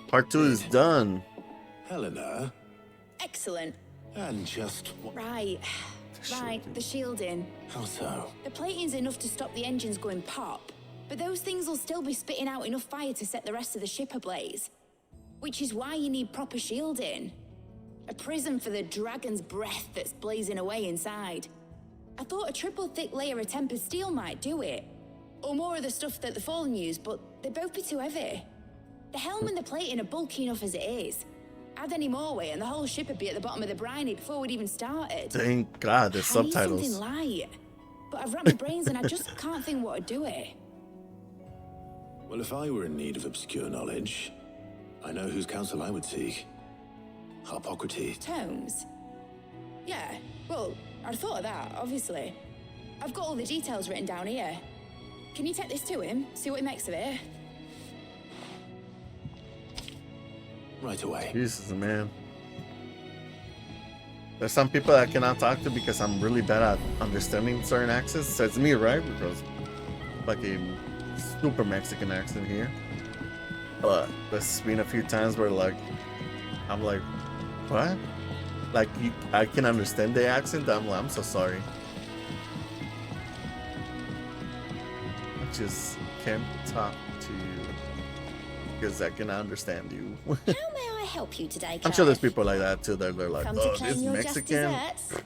part 2 is done. Helena. Excellent. And just Right. Right, the shielding. How so? The plating's enough to stop the engines going pop, but those things will still be spitting out enough fire to set the rest of the ship ablaze. Which is why you need proper shielding. A prison for the dragon's breath that's blazing away inside. I thought a triple thick layer of tempered steel might do it. Or more of the stuff that the Fallen use, but they'd both be too heavy. The helm and the plating are bulky enough as it is. Add any more weight and the whole ship would be at the bottom of the briny before we'd even started. Thank God, there's I need subtitles. something light. But I've racked my brains and I just can't think what would do it. Well, if I were in need of obscure knowledge, I know whose counsel I would seek. Harpocrates. Tomes? Yeah, well, I'd thought of that, obviously. I've got all the details written down here. Can you take this to him, see what he makes of it? Right away. Jesus, man. There's some people I cannot talk to because I'm really bad at understanding certain accents. So it's me, right? Because fucking super Mexican accent here. But there's been a few times where like I'm like, what? Like I can understand the accent. I'm like, I'm so sorry. I just can't talk to you because I cannot understand you. How may I help you today, I'm sure there's people like that too. They're like, Come to oh, claim this your just Mexican. desserts?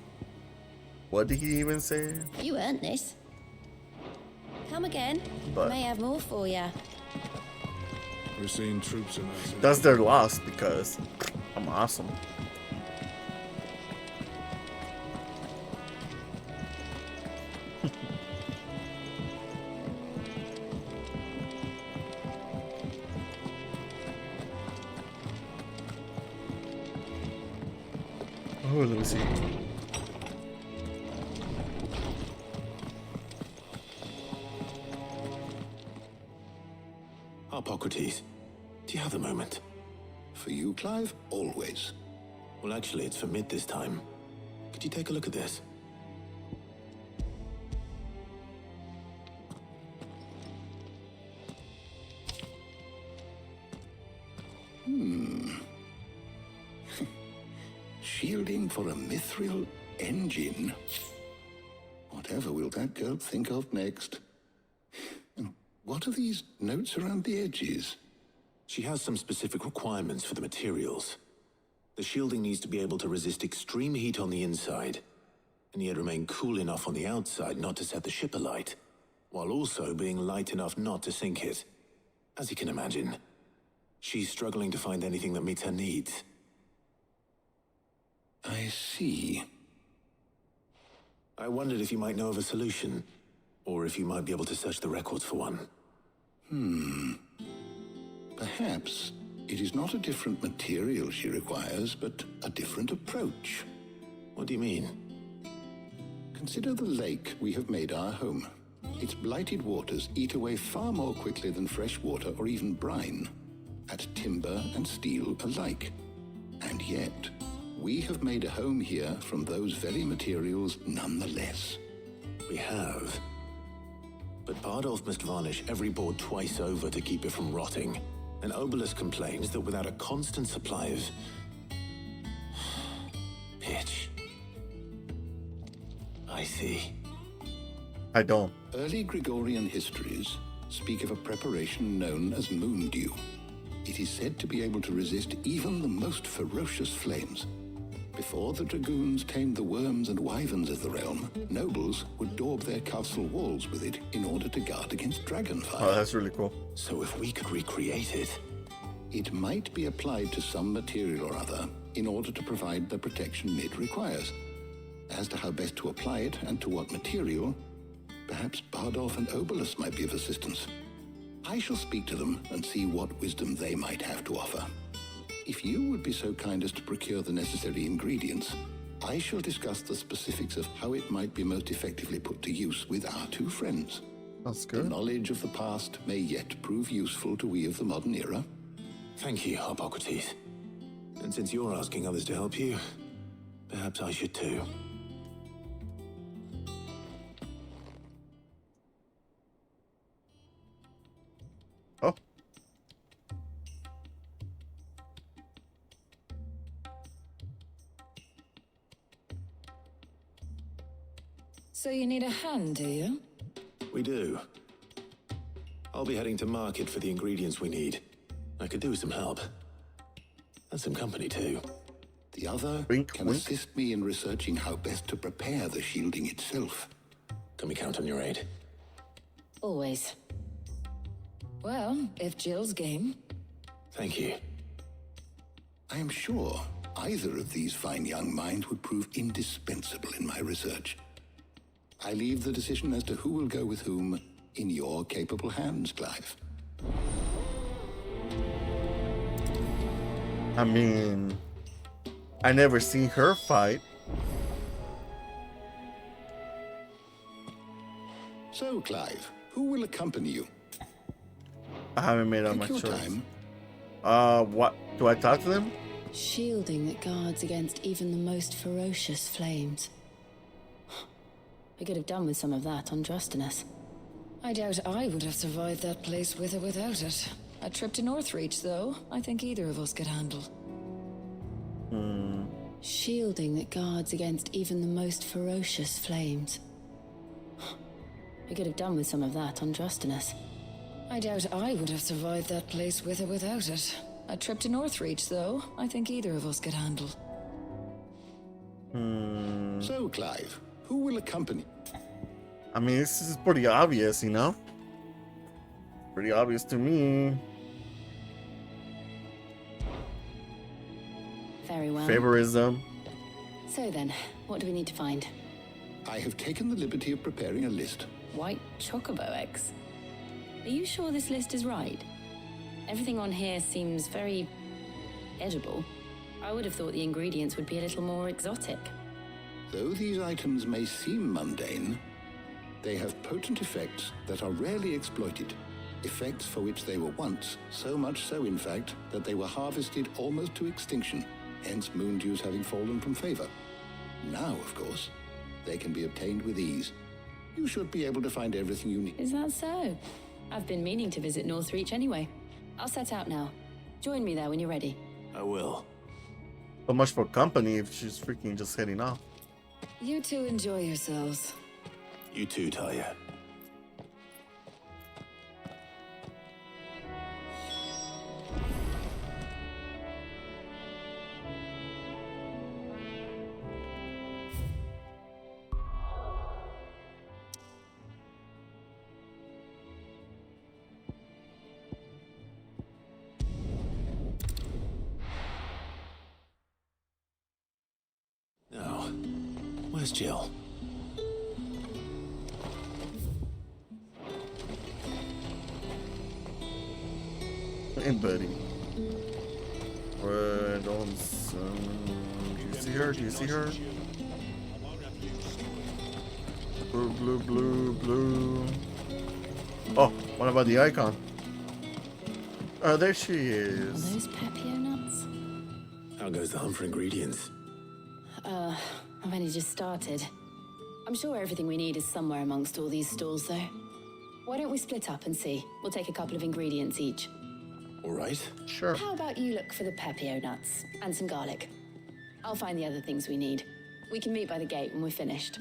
What did he even say? You earned this. Come again. But- I may have more for you. We're seeing troops in us. That's their loss because I'm awesome. Oh, let me see. Harpocrates, do you have a moment? For you, Clive? Always. Well, actually, it's for Mid this time. Could you take a look at this? Shielding for a mithril engine. Whatever will that girl think of next? And what are these notes around the edges? She has some specific requirements for the materials. The shielding needs to be able to resist extreme heat on the inside, and yet remain cool enough on the outside not to set the ship alight, while also being light enough not to sink it. As you can imagine, she's struggling to find anything that meets her needs. I see. I wondered if you might know of a solution, or if you might be able to search the records for one. Perhaps it is not a different material she requires, but a different approach. What do you mean? Consider the lake we have made our home. Its blighted waters eat away far more quickly than fresh water or even brine, at timber and steel alike. And yet, we have made a home here from those very materials nonetheless. We have. But Bardolph must varnish every board twice over to keep it from rotting. And Obelus complains that without a constant supply of pitch. I see. I don't. Early Gregorian histories speak of a preparation known as moon dew. It is said to be able to resist even the most ferocious flames. Before the dragoons tamed the worms and wyverns of the realm, nobles would daub their castle walls with it in order to guard against dragonfire. Oh, that's really cool. So if we could recreate it... It might be applied to some material or other in order to provide the protection Mid requires. As to how best to apply it and to what material, perhaps Bardolph and Obelus might be of assistance. I shall speak to them and see what wisdom they might have to offer. If you would be so kind as to procure the necessary ingredients, I shall discuss the specifics of how it might be most effectively put to use with our two friends. That's good. The knowledge of the past may yet prove useful to we of the modern era. Thank you, Harpocrates. And since you're asking others to help you, perhaps I should too. Oh. So you need a hand, do you? We do. I'll be heading to market for the ingredients we need. I could do with some help. And some company, too. The other can assist me in researching how best to prepare the shielding itself. Can we count on your aid? Always. Well, if Jill's game. Thank you. I am sure either of these fine young minds would prove indispensable in my research. I leave the decision as to who will go with whom in your capable hands, Clive. I mean, I never seen her fight. So, Clive, who will accompany you? I haven't made up my Take your choice. time. What? Do I talk to them? Shielding that guards against even the most ferocious flames. We could have done with some of that on Drustinus. I doubt I would have survived that place with or without it. A trip to Northreach, though, I think either of us could handle. Shielding that guards against even the most ferocious flames. We could have done with some of that on Drustinus. I doubt I would have survived that place with or without it. A trip to Northreach, though, I think either of us could handle. So, Clive, who will accompany? I mean, this is pretty obvious, you know? Pretty obvious to me. Very well. Favorism. So then, what do we need to find? I have taken the liberty of preparing a list. White chocobo eggs. Are you sure this list is right? Everything on here seems very edible. I would have thought the ingredients would be a little more exotic. Though these items may seem mundane, they have potent effects that are rarely exploited. Effects for which they were once, so much so in fact, that they were harvested almost to extinction, hence moon dews having fallen from favor. Now, of course, they can be obtained with ease. You should be able to find everything you need. Is that so? I've been meaning to visit Northreach anyway. I'll set out now. Join me there when you're ready. I will. So much for company if she's freaking just heading off. You two enjoy yourselves. You too, Talia. Now, where's Jill? Hey, buddy. Red on some. Do you see her? Do you see her? Blue, blue, blue, blue. Oh, what about the icon? Oh, there she Are is. those Pepio nuts? How goes the hunt for ingredients? I've only just started. I'm sure everything we need is somewhere amongst all these stalls, though. Why don't we split up and see? We'll take a couple of ingredients each. All right. Sure. How about you look for the Pepio nuts and some garlic? I'll find the other things we need. We can meet by the gate when we're finished.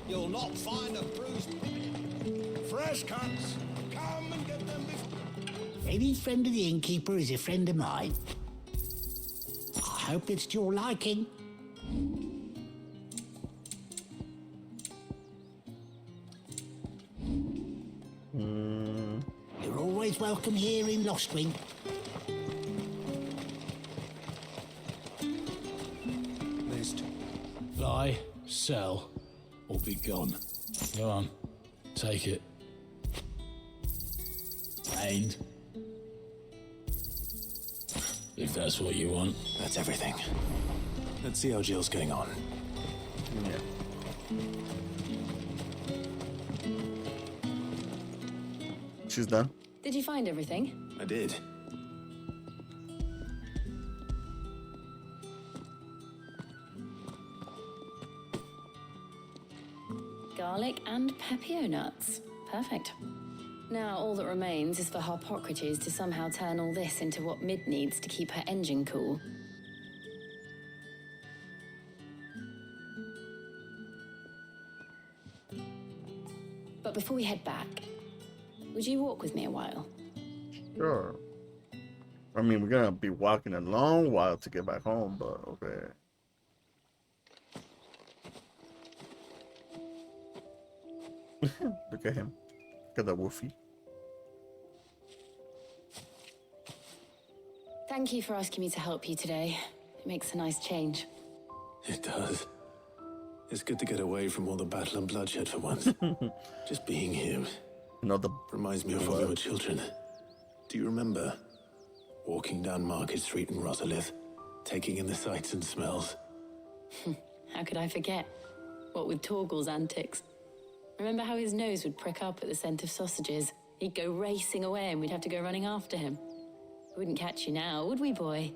You'll not find a bruised fresh cuts. Come and get them before. Any friend of the innkeeper is a friend of mine. I hope it's to your liking. You're always welcome here in Lostwing. List. Buy, sell, or be gone. Go on. Take it. And if that's what you want. That's everything. Let's see how Jill's getting on. Yeah. She's done. Did you find everything? I did. Garlic and Pepio nuts. Perfect. Now all that remains is for Harpocrates to somehow turn all this into what Mid needs to keep her engine cool. But before we head back, would you walk with me a while? Sure. I mean, we're gonna be walking a long while to get back home, but okay. Look at him. Look at the woofy. Thank you for asking me to help you today. It makes a nice change. It does. It's good to get away from all the battle and bloodshed for once. Just being here. Reminds me of when we were children. Do you remember? Walking down Market Street in Rosalith, taking in the sights and smells. How could I forget? What with Torgal's antics. Remember how his nose would prick up at the scent of sausages? He'd go racing away and we'd have to go running after him. We wouldn't catch you now, would we, boy?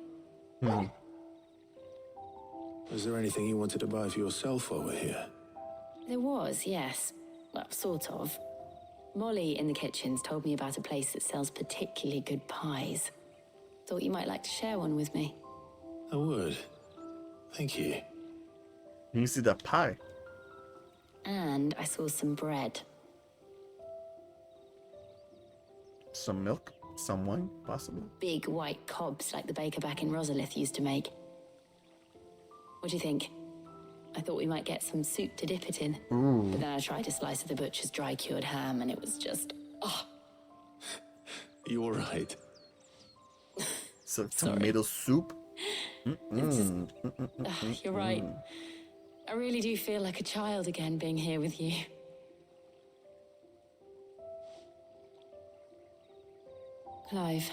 Was there anything you wanted to buy for yourself while we're here? There was, yes. Well, sort of. Molly in the kitchens told me about a place that sells particularly good pies. Thought you might like to share one with me. I would. Thank you. You see that pie? And I saw some bread. Some milk? Some wine? Possibly. Big white cobs like the baker back in Rosalith used to make. What do you think? I thought we might get some soup to dip it in. Ooh. But then I tried a slice of the butcher's dry-cured ham and it was just... oh. You're right. Some tomato soup? You're right. I really do feel like a child again being here with you. Clive.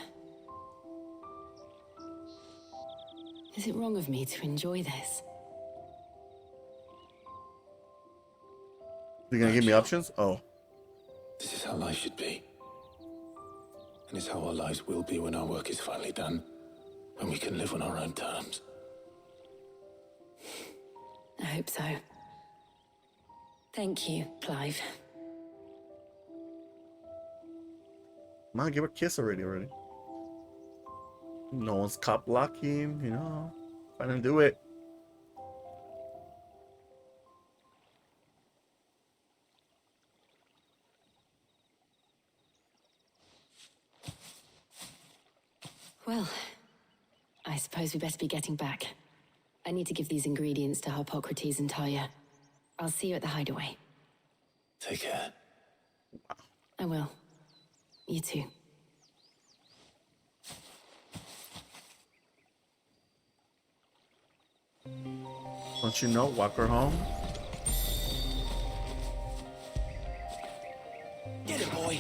Is it wrong of me to enjoy this? You gonna give me options? Oh. This is how life should be. And it's how our lives will be when our work is finally done. When we can live on our own terms. I hope so. Thank you, Clive. Come on, give her a kiss already. No one's cop blocking, you know. I didn't do it. Well, I suppose we better be getting back. I need to give these ingredients to Harpocrates and Talia. I'll see you at the hideaway. Take care. I will. You too. Don't you know? Walk her home. Get it, boy.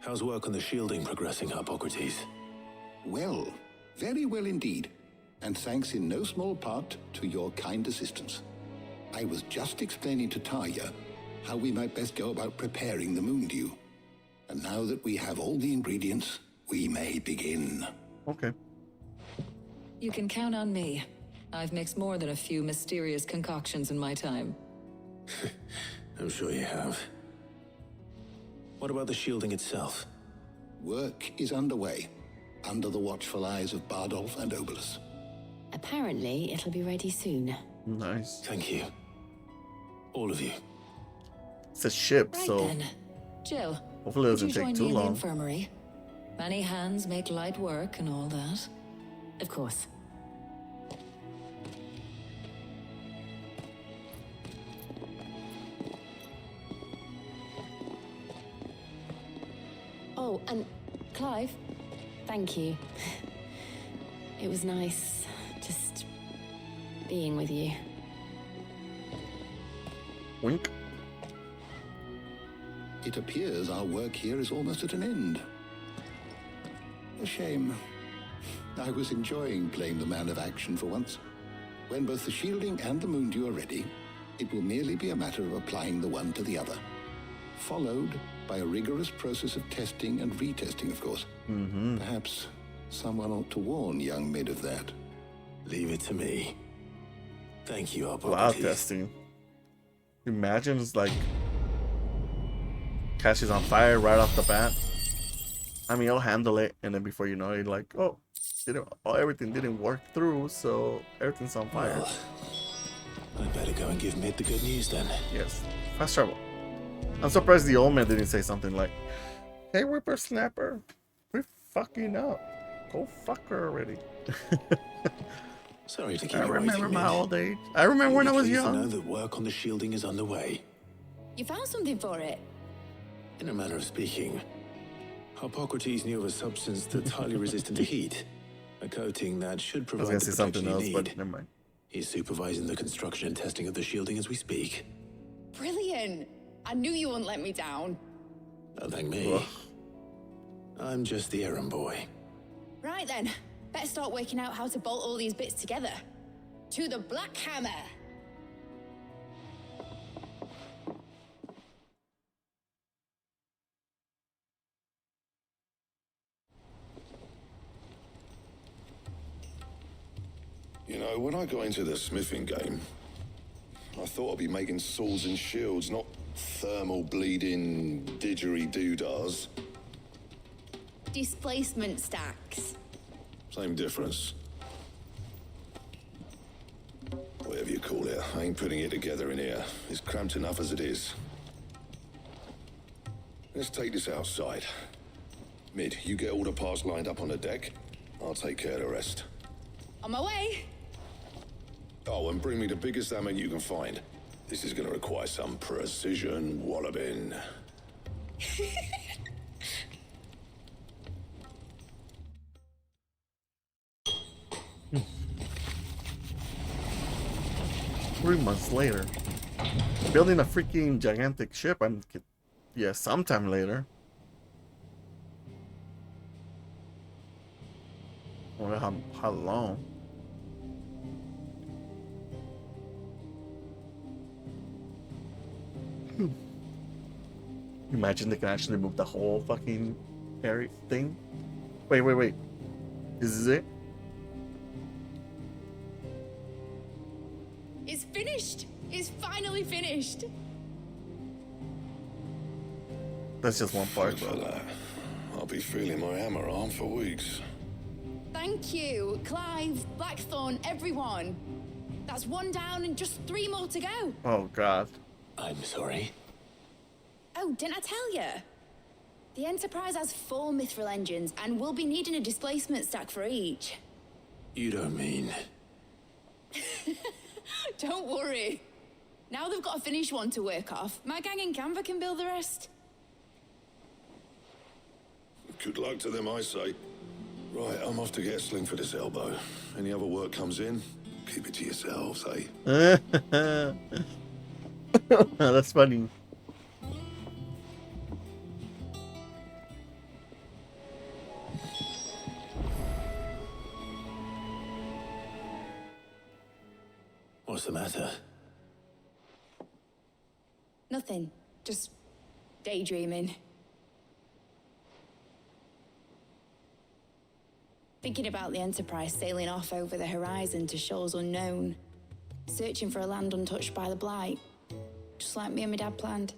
How's work on the shielding progressing, Harpocrates? Well, very well indeed. And thanks in no small part to your kind assistance. I was just explaining to Talia how we might best go about preparing the Moondew. And now that we have all the ingredients, we may begin. Okay. You can count on me. I've mixed more than a few mysterious concoctions in my time. I'm sure you have. What about the shielding itself? Work is underway, under the watchful eyes of Bardolph and Obolus. Apparently, it'll be ready soon. Nice. Thank you. All of you. It's a ship, Right so then. Jill, hopefully it would you doesn't take join too me in the long. infirmary? Many hands make light work and all that. Of course. Oh, and Clive, thank you. It was nice just being with you. Wink. It appears our work here is almost at an end. A shame. I was enjoying playing the man of action for once. When both the shielding and the moondew are ready, it will merely be a matter of applying the one to the other, followed by a rigorous process of testing and retesting, of course. Perhaps someone ought to warn young Mid of that. Leave it to me. Thank you, Loud Hippocrates. testing. Imagine it's like catches on fire right off the bat. I mean, I'll handle it, and then before you know it, like, everything didn't work through, so everything's on fire. Well, I better go and give Mid the good news then. Yes, fast travel. I'm surprised the old man didn't say something like, "Hey, whippersnapper, we're fucking up. Go fuck her already." Sorry to keep I you waiting, remember my Mid. old age. I remember when I was You'll be pleased to know young. that work on the shielding is underway. You found something for it? In a manner of speaking, Hippocrates knew of a substance that's highly resistant to heat. A coating that should I was provide gonna the say something protection you else, need. but never mind. He's supervising the construction and testing of the shielding as we speak. Brilliant. I knew you wouldn't let me down. Don't thank me. I'm just the errand boy. Right then, better start working out how to bolt all these bits together. To the Black Hammer. You know, when I got into the smithing game, I thought I'd be making swords and shields, not thermal bleeding didgeridoo-dahs. Displacement stacks. Same difference. Whatever you call it, I ain't putting it together in here. It's cramped enough as it is. Let's take this outside. Mid, you get all the parts lined up on the deck. I'll take care of the rest. On my way. Oh, and bring me the biggest hammer you can find. This is gonna require some precision walloping. Three months later. Building a freaking gigantic ship, yeah, sometime later. I wonder how long. Imagine they can actually move the whole fucking area thing. Wait. This is it? It's finished. It's finally finished. That's just one part, For that, I'll be feeling my hammer arm for weeks. Thank you, Clive, Blackthorn, everyone. That's one down and just 3 more to go. Oh god. I'm sorry. Oh, didn't I tell you? The Enterprise has 4 mithril engines and we'll be needing a displacement stack for each. You don't mean... Don't worry. Now they've got a finished one to work off. My gang in Canva can build the rest. Good luck to them, I say. Right, I'm off to get a sling for this elbow. Any other work comes in, keep it to yourselves, eh? That's funny. What's the matter? Nothing. Just daydreaming. Thinking about the Enterprise sailing off over the horizon to shores unknown, searching for a land untouched by the Blight, just like me and my dad planned.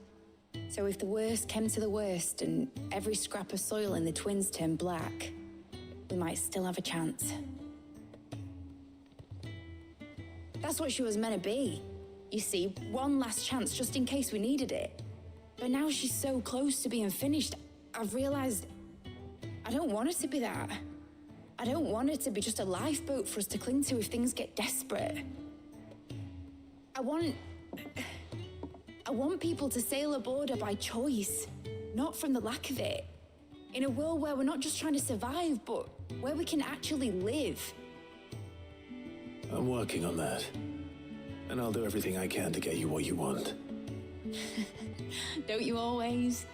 So if the worst came to the worst and every scrap of soil in the Twins turned black, we might still have a chance. That's what she was meant to be. You see, one last chance just in case we needed it. But now she's so close to being finished, I've realized I don't want it to be that. I don't want it to be just a lifeboat for us to cling to if things get desperate. I want people to sail aboard her by choice, not from the lack of it. In a world where we're not just trying to survive, but where we can actually live. I'm working on that. And I'll do everything I can to get you what you want. Don't you always?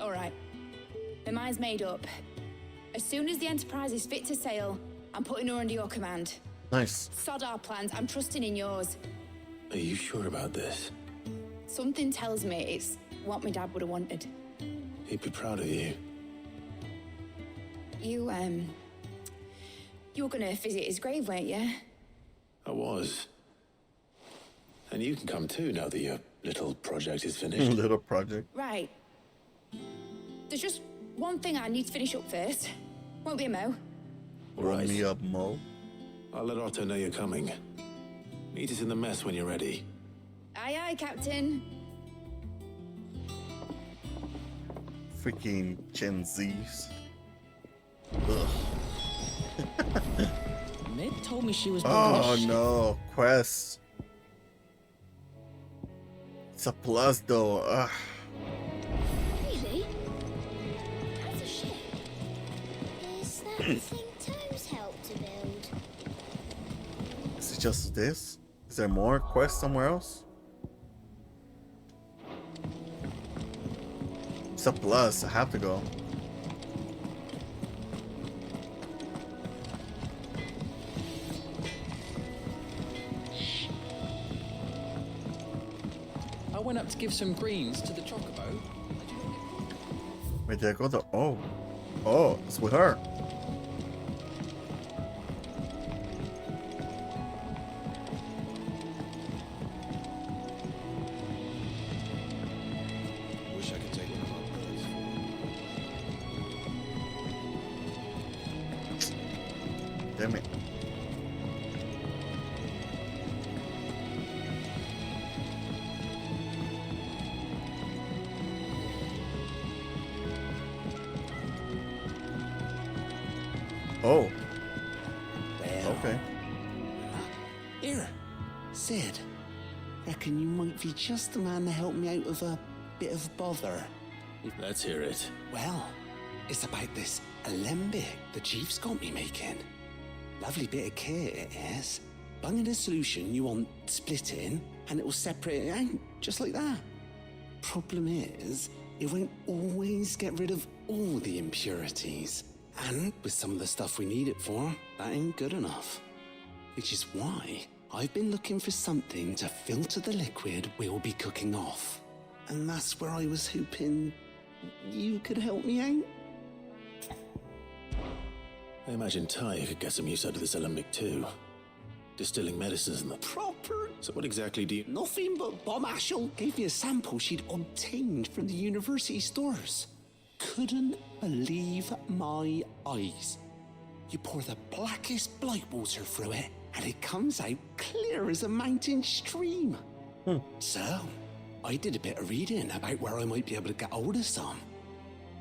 All right. My mind's made up. As soon as the Enterprise is fit to sail, I'm putting her under your command. Nice. Sod our plans. I'm trusting in yours. Are you sure about this? Something tells me it's what my dad would have wanted. He'd be proud of you. You were gonna visit his grave, weren't you? I was. And you can come too now that your little project is finished. Little project. Right. There's just one thing I need to finish up first. Won't be a mo. Right. Me up, Mo. I'll let Otto know you're coming. Meet us in the mess when you're ready. Aye, aye, Captain. Freaking Gen Zs. Ugh. Meg told me she was. Oh no, quest. It's a plus though. Ugh. Really? That's a ship. Is that the thing Toes helped to build? Is it just this? Is there more quests somewhere else? It's a plus. I have to go. I went up to give some greens to the chocobo. Wait, there go the. Oh. Oh, it's with her. Wish I could take one of our brothers. Damn it. Oh. Well. Okay. Here, Sid. Reckon you might be just the man to help me out of a bit of bother. Let's hear it. Well, it's about this alembic the chief's got me making. Lovely bit of kit it is. Bunging a solution you want splitting, and it will separate it out, just like that. Problem is, it won't always get rid of all the impurities. And with some of the stuff we need it for, that ain't good enough. Which is why I've been looking for something to filter the liquid we'll be cooking off. And that's where I was hoping you could help me out. I imagine Ty could get some use out of this alembic too. Distilling medicines and the... Proper... So what exactly do you... Nothing but Bob Ashell gave me a sample she'd obtained from the university stores. Couldn't believe my eyes. You pour the blackest blight water through it, and it comes out clear as a mountain stream. So, I did a bit of reading about where I might be able to get hold of some.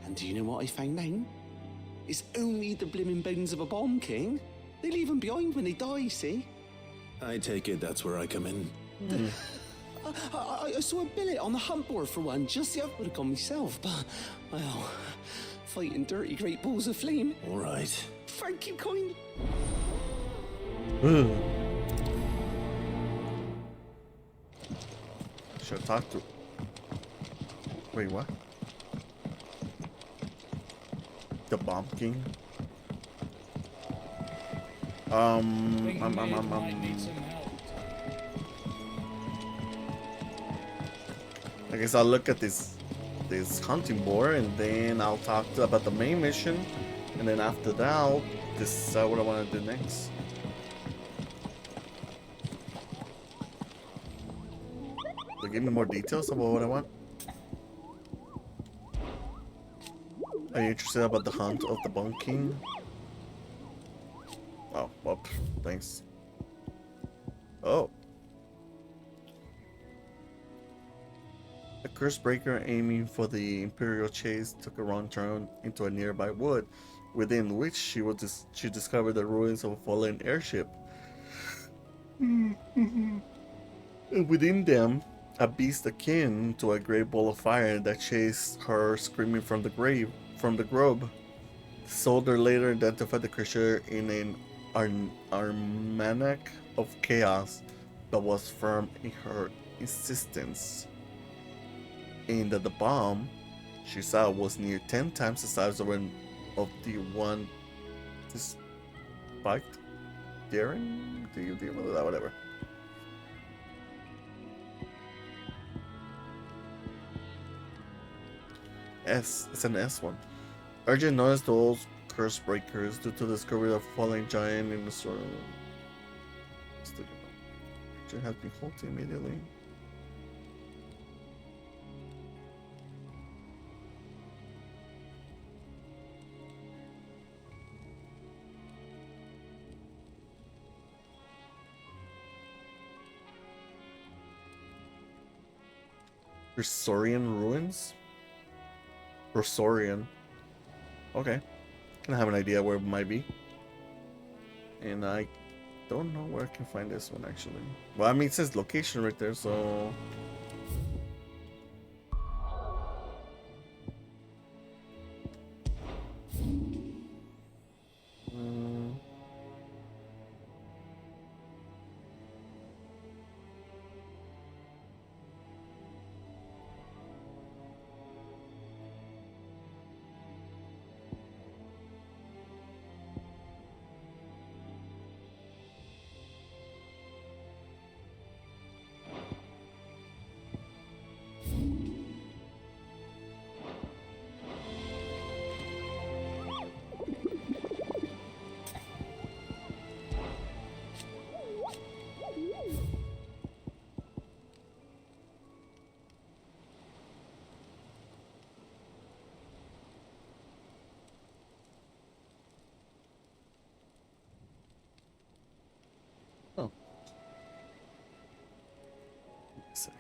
And do you know what I found out? It's only the blimmin' bones of a bomb king. They leave them behind when they die, see? I take it that's where I come in. I saw a billet on the hunt board for one just the other would have gone myself, but, well, fighting dirty great balls of flame. All right. Thank you, kind. Should I talk to... Wait, what? The Bomb King? I guess I'll look at this hunting board, and then I'll talk about the main mission, and then after that I'll decide what I want to do next. So give me more details about what I want. Are you interested about the hunt of the Bomb King? Oh, well, thanks. Oh. A curse breaker aiming for the Imperial chase took a wrong turn into a nearby wood, within which she discovered the ruins of a fallen airship. And within them, a beast akin to a great ball of fire that chased her screaming from the grove. The soldier later identified the creature in an almanac of chaos, but was firm in her insistence. And that the bomb she saw was near 10 times the size of the one daring? Do you deal with that? Whatever. S. It's an S one. Urgent notice to all curse breakers due to the discovery of falling giant in the soil. Urgent has been halted immediately. Rosorian ruins? Rosorian. Okay. Can I have an idea where it might be? And I don't know where I can find this one actually. Well, I mean, it says location right there, so. Oh. Sick.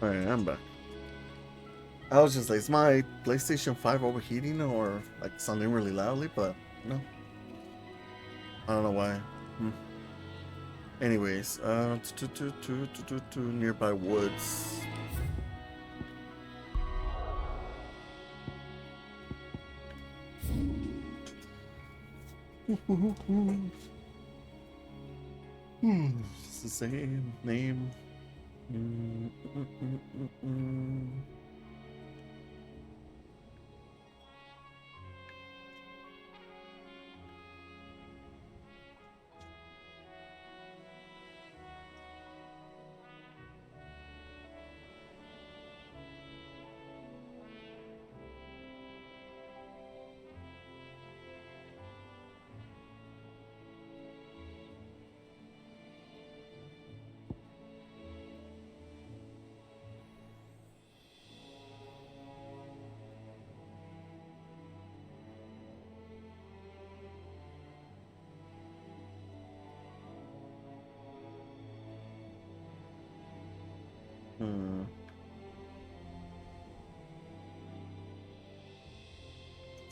Alright, I'm back. I was just like, is my PlayStation 5 overheating or like sounding really loudly? But no. I don't know why. Anyways, to nearby woods. It's the same name.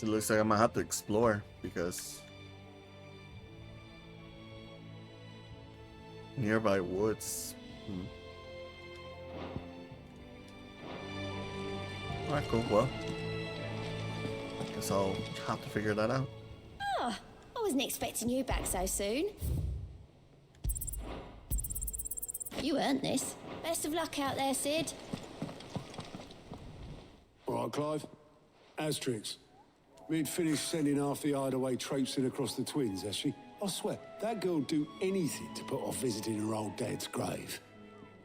It looks like I might have to explore because nearby woods. Alright, cool. Well, I guess I'll have to figure that out. Oh, I wasn't expecting you back so soon. You earned this. Best of luck out there, Sid. All right, Clive. Asterix. We'd finished sending half the hideaway traipsing across the twins, has she? I swear, that girl'd do anything to put off visiting her old dad's grave.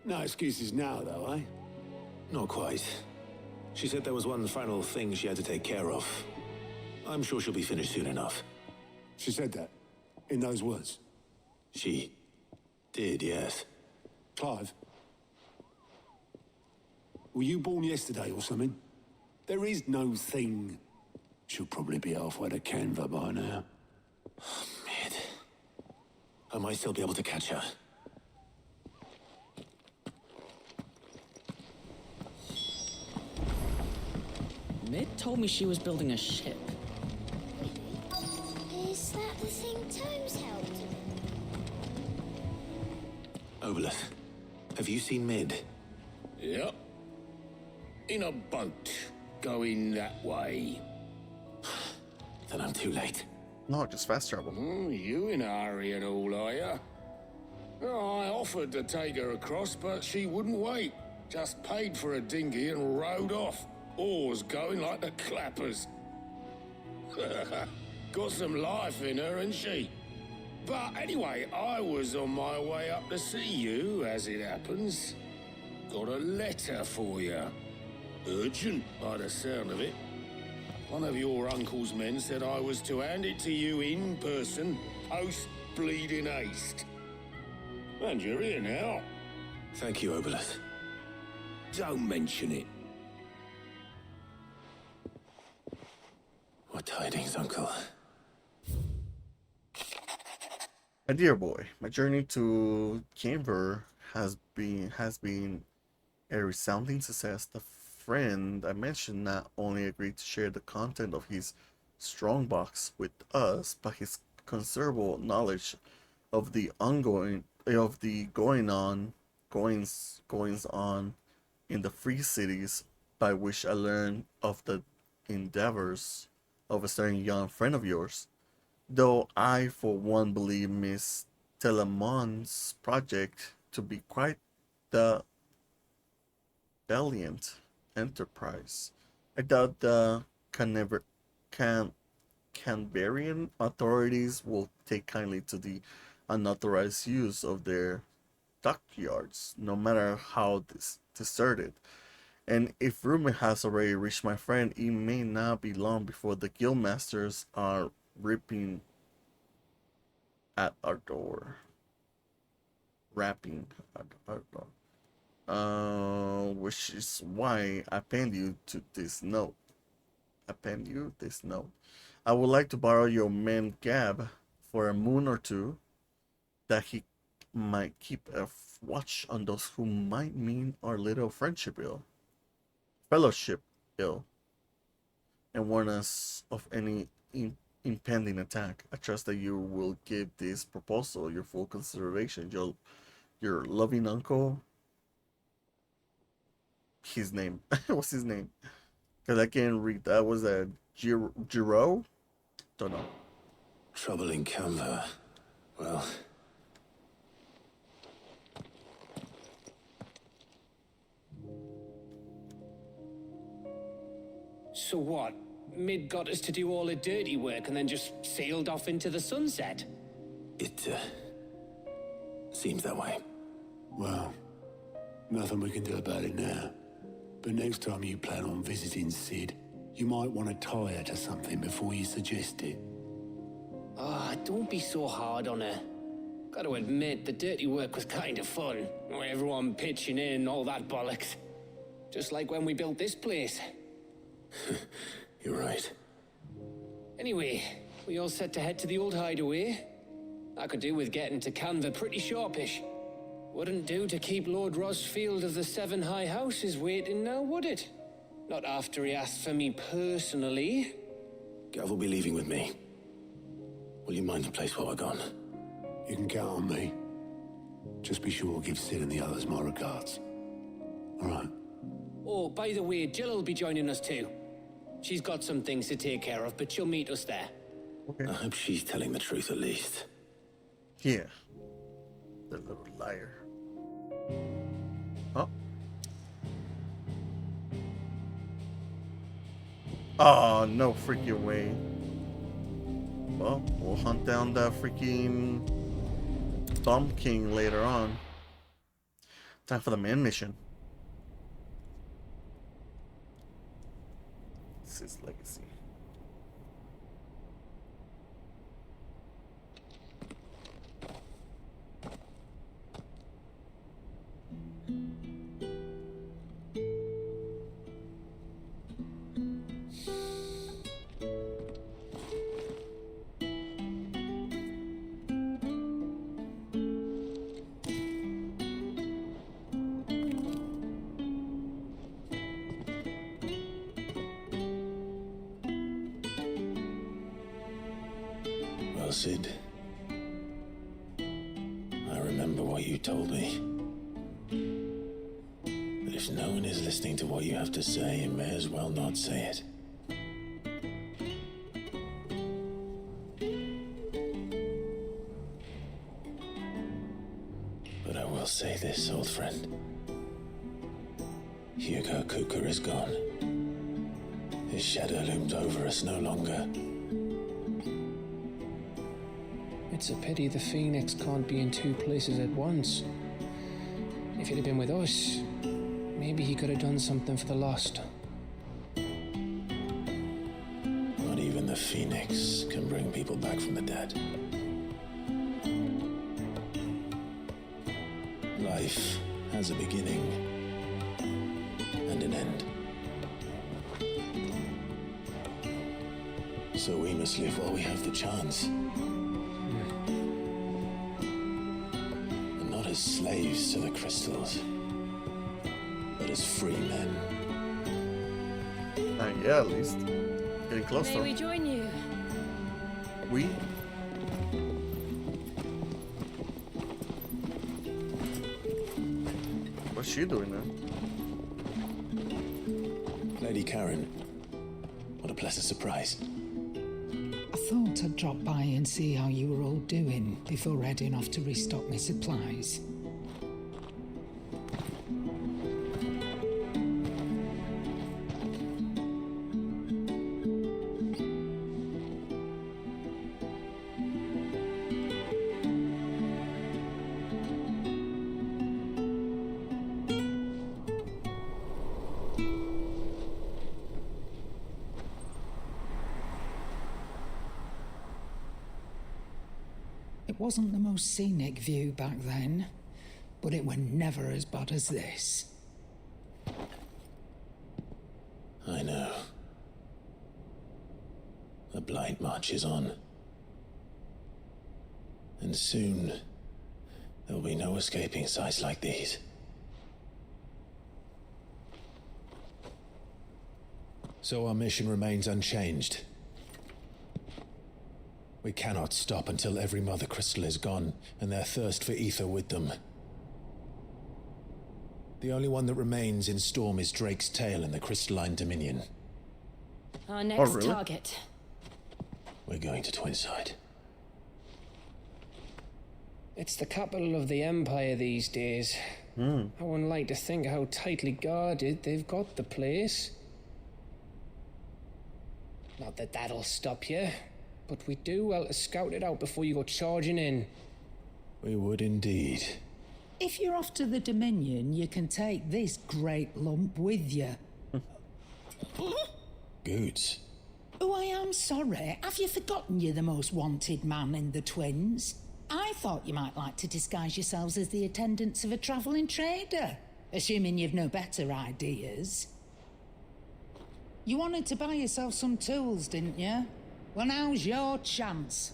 No excuses now, though, eh? Not quite. She said there was one final thing she had to take care of. I'm sure she'll be finished soon enough. She said that? In those words? She did, yes. Clive? Were you born yesterday or something? There is no thing. She'll probably be halfway to Canva by now. Mid. I might still be able to catch her. Mid told me she was building a ship. Really? Is that the thing Tomes helped? Obolus, have you seen Mid? Yep. In a boat, going that way. Then I'm too late. No, just fast travel. You in a hurry and all, are ya? Oh, I offered to take her across, but she wouldn't wait. Just paid for a dinghy and rowed off. Oars going like the clappers. Got some life in her, ain't she? But anyway, I was on my way up to see you, as it happens. Got a letter for you. Urgent, by the sound of it. One of your uncle's men said I was to hand it to you in person, post-bleeding haste. And you're here now. Thank you, Obolus. Don't mention it. What tidings, Uncle? My dear boy, my journey to Canver has been a resounding success. The friend I mentioned not only agreed to share the content of his strongbox with us, but his considerable knowledge of the goings on in the free cities, by which I learned of the endeavors of a certain young friend of yours. Though I, for one, believe Miss Telemon's project to be quite the valiant enterprise, I doubt the Canberrian authorities will take kindly to the unauthorized use of their dockyards, no matter how deserted. And if rumor has already reached my friend, it may not be long before the guildmasters are rapping at our door. Which is why I penned you this note. I would like to borrow your man Gab for a moon or two, that he might keep a watch on those who might mean our little fellowship ill, and warn us of any impending attack. I trust that you will give this proposal your full consideration. Your loving uncle. His name. What's his name? Because I can't read that. Was that Giro? Don't know. Trouble in Canva. Well... So what? Mid got us to do all the dirty work and then just sailed off into the sunset? It, seems that way. Well, nothing we can do about it now. But next time you plan on visiting Sid, you might want to tie her to something before you suggest it. Ah, don't be so hard on her. Gotta admit, the dirty work was kind of fun. Everyone pitching in and all that bollocks. Just like when we built this place. You're right. Anyway, we all set to head to the old hideaway. I could do with getting to Canva pretty sharpish. Wouldn't do to keep Lord Rosfield of the Seven High Houses waiting now, would it? Not after he asked for me personally. Gav will be leaving with me. Will you mind the place while we're gone? You can count on me. Just be sure to give Sid and the others my regards. All right. Oh, by the way, Jill will be joining us too. She's got some things to take care of, but she'll meet us there. Okay. I hope she's telling the truth at least. Yeah. The little liar. Oh. Oh, no freaking way. Well, we'll hunt down the freaking Thumb King later on. Time for the main mission. his legacy. Well, Sid, I remember what you told me. But if no one is listening to what you have to say, you may as well not say it. But I will say this, old friend. Hugo Cooker is gone. His shadow looms over us no longer. It's a pity the Phoenix can't be in two places at once. If he'd have been with us, maybe he could have done something for the lost. Not even the Phoenix can bring people back from the dead. Life has a beginning and an end. So we must live while we have the chance. Not as slaves to the crystals, but as free men. Yeah, at least. Getting May closer. we join you? We? What's she doing now? Lady Karen, what a pleasant surprise. I thought I'd drop by and see how you were all doing before heading off to restock my supplies. It wasn't the most scenic view back then, but it were never as bad as this. I know. The Blight March is on. And soon, there'll be no escaping sights like these. So our mission remains unchanged. We cannot stop until every Mother Crystal is gone, and their thirst for ether with them. The only one that remains in Storm is Drake's Tail in the Crystalline Dominion. Our next target. We're going to Twinside. It's the capital of the Empire these days. I wouldn't like to think how tightly guarded they've got the place. Not that that'll stop you, but we do well to scout it out before you go charging in. We would indeed. If you're off to the Dominion, you can take this great lump with you. Goods. Oh, I am sorry. Have you forgotten you're the most wanted man in the Twins? I thought you might like to disguise yourselves as the attendants of a travelling trader, assuming you've no better ideas. You wanted to buy yourself some tools, didn't you? Well, now's your chance.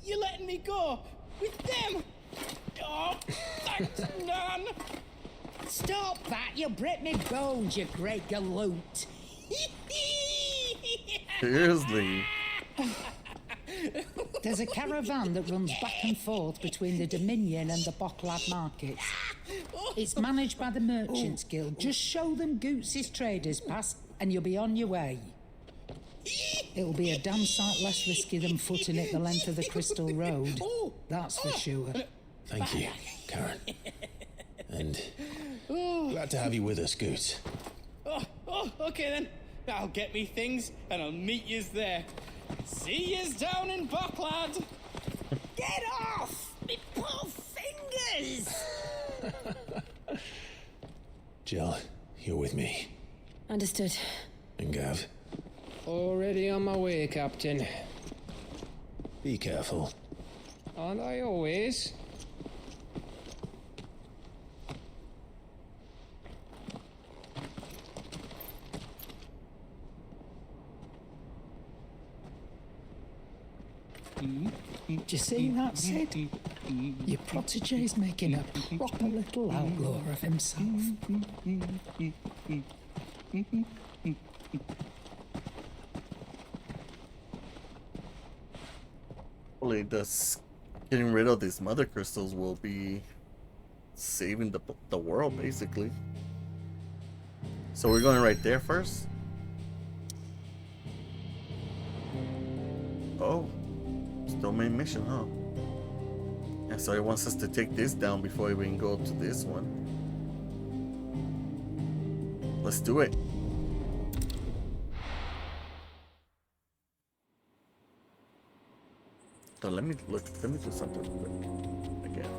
You're letting me go with them? Oh, thanks, Nan. Stop that! You'll break me bones, you great galoot. Seriously. There's a caravan that runs back and forth between the Dominion and the Bocklad markets. It's managed by the Merchants Guild. Just show them Goots' traders pass and you'll be on your way. It'll be a damn sight less risky than footing it the length of the Crystal Road. That's for sure. Thank you, Karen. And glad to have you with us, Goots. Okay then. I'll get me things and I'll meet yous there. See yous down in Bocklad. Get off! Me poor fingers! Jill, you're with me. Understood. And Gav, Already on my way, Captain. be careful. Aren't I always? Do you see that, Sid? Your protege's making a proper little outlaw of himself. Hopefully, getting rid of these mother crystals will be saving the world, basically. So we're going right there first. Oh, still main mission, huh? Yeah, so he wants us to take this down before we can go to this one. Let's do it. So let me do something real quick again.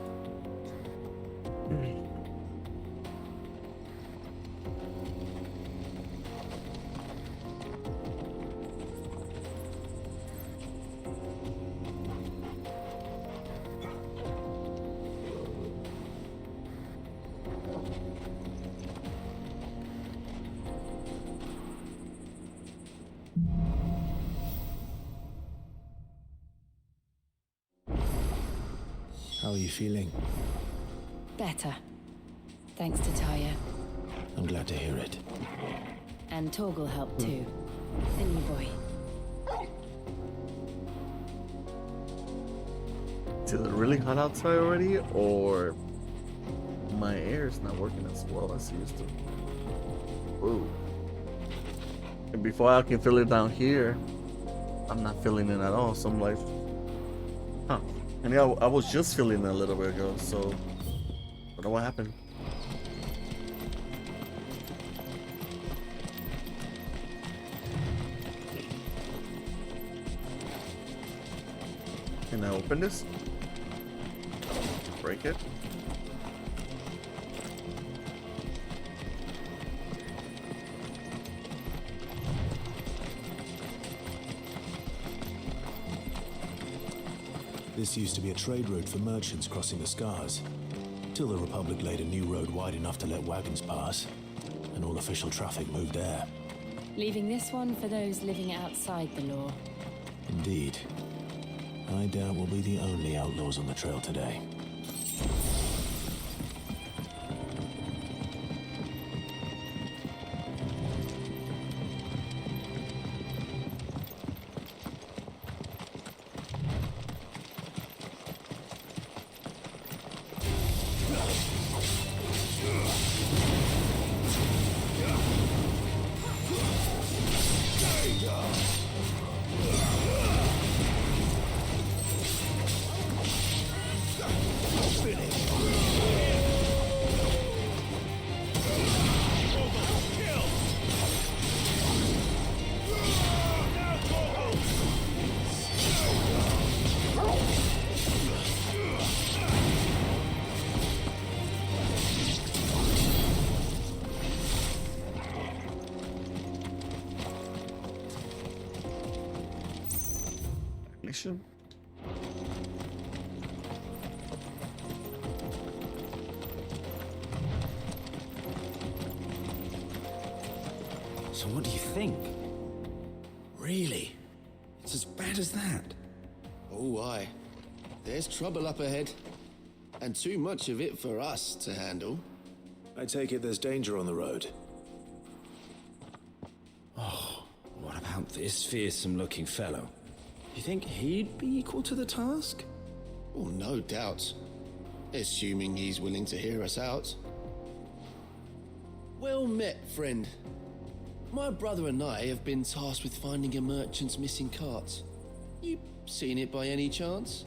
How are you feeling? Better. Thanks to Taya. I'm glad to hear it. And Torgal helped too. Didn't you, boy? Is it really hot outside already, or my air is not working as well as it used to? Ooh. And before I can feel it down here, I'm not feeling it at all. So I'm like, huh. And yeah, I was just feeling it a little bit ago, so I don't know what happened. Can I open this? Break it? This used to be a trade route for merchants crossing the Scars, till the Republic laid a new road wide enough to let wagons pass, and all official traffic moved there. Leaving this one for those living outside the law. Indeed. I doubt we'll be the only outlaws on the trail today. Mission? So what do you think? Really? It's as bad as that? Oh, aye. There's trouble up ahead. And too much of it for us to handle. I take it there's danger on the road. Oh, what about this fearsome-looking fellow? You think he'd be equal to the task? Oh, no doubt. Assuming he's willing to hear us out. Well met, friend. My brother and I have been tasked with finding a merchant's missing cart. You seen it by any chance?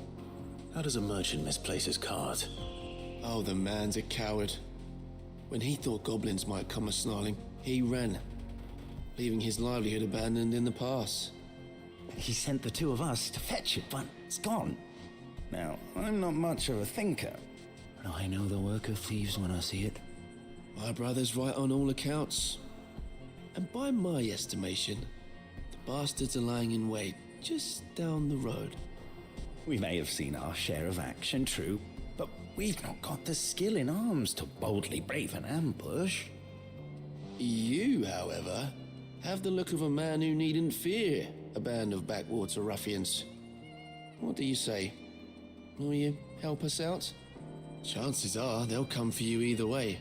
How does a merchant misplace his cart? Oh, the man's a coward. When he thought goblins might come a-snarling, he ran, leaving his livelihood abandoned in the pass. He sent the two of us to fetch it, but it's gone. Now, I'm not much of a thinker, but I know the work of thieves when I see it. My brother's right on all accounts. And by my estimation, the bastards are lying in wait just down the road. We may have seen our share of action, true, but we've not got the skill in arms to boldly brave an ambush. You, however, have the look of a man who needn't fear a band of backwater ruffians. What do you say? Will you help us out? Chances are they'll come for you either way.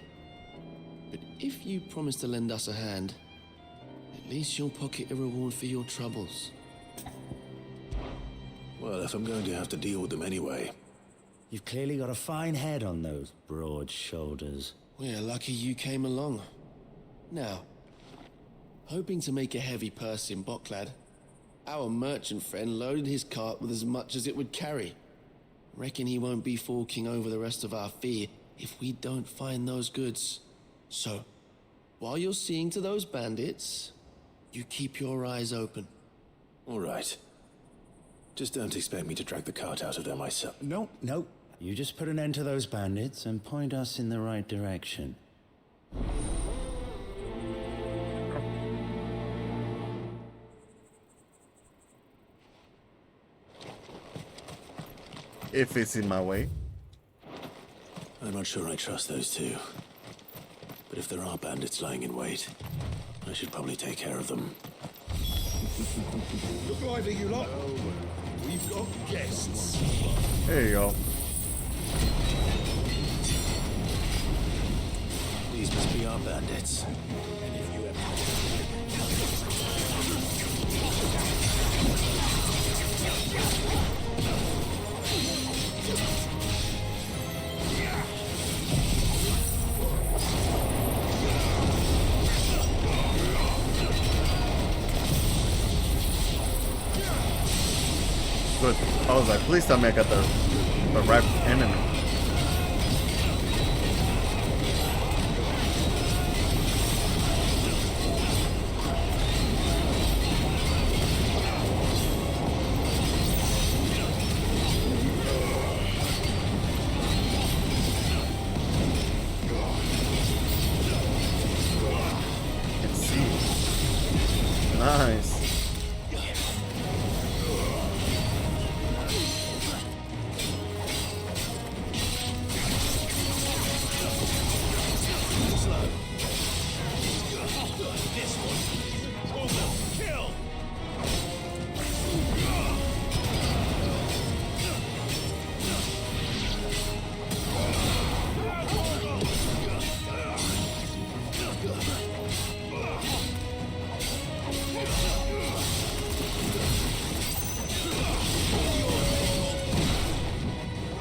But if you promise to lend us a hand, at least you'll pocket a reward for your troubles. Well, if I'm going to have to deal with them anyway. You've clearly got a fine head on those broad shoulders. We're lucky you came along. Now, hoping to make a heavy purse in Boklad, our merchant friend loaded his cart with as much as it would carry. Reckon he won't be forking over the rest of our fee if we don't find those goods. So, while you're seeing to those bandits, you keep your eyes open. All right. Just don't expect me to drag the cart out of there myself. No. You just put an end to those bandits and point us in the right direction. If it's in my way. I'm not sure I trust those two. But if there are bandits lying in wait, I should probably take care of them. Look lively, you lot. We've got guests. There you go. These must be our bandits. Good. I was like, please tell me I got the right enemy. Let's see. Nice.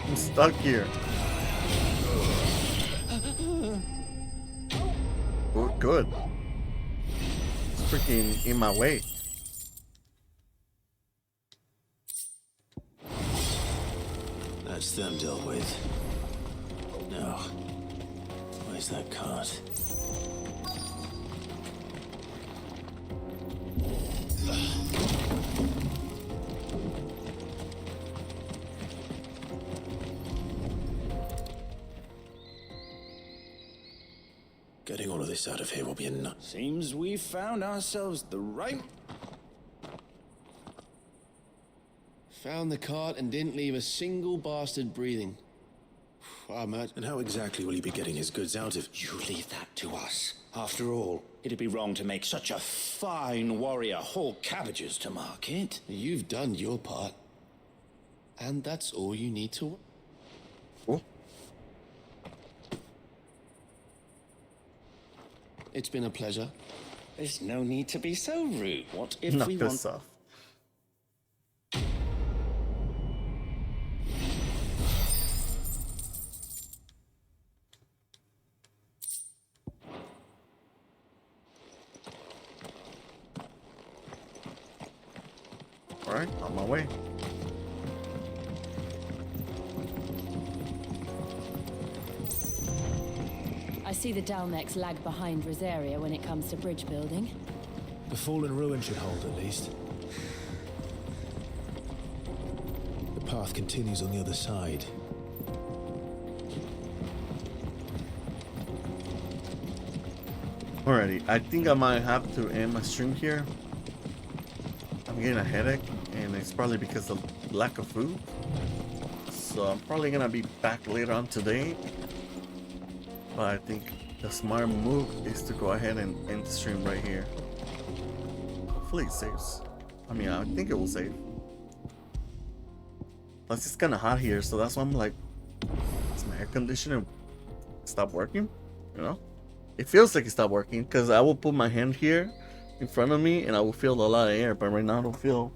I'm stuck here. Oh, good. It's freaking in my way. That's them dealt with. Now, where's that cart? Getting all of this out of here will be a nut. Seems we've found ourselves the right... Found the cart and didn't leave a single bastard breathing. And how exactly will he be getting his goods out of... You leave that to us. After all, it'd be wrong to make such a fine warrior haul cabbages to market. You've done your part. And that's all you need to... Oh. It's been a pleasure. There's no need to be so rude. What if Knock we this want... off. All right, on my way. I see the Dalmex lag behind Rosaria when it comes to bridge building. The fallen ruin should hold at least. The path continues on the other side. Alrighty, I think I might have to end my stream here. I'm getting a headache, and it's probably because of lack of food. So I'm probably gonna be back later on today. But I think the smart move is to go ahead and end the stream right here. Hopefully it saves. I mean, I think it will save. Plus it's kind of hot here, so that's why I'm like, is my air conditioner stop working? You know? It feels like it stopped working because I will put my hand here in front of me and I will feel a lot of air, but right now I don't feel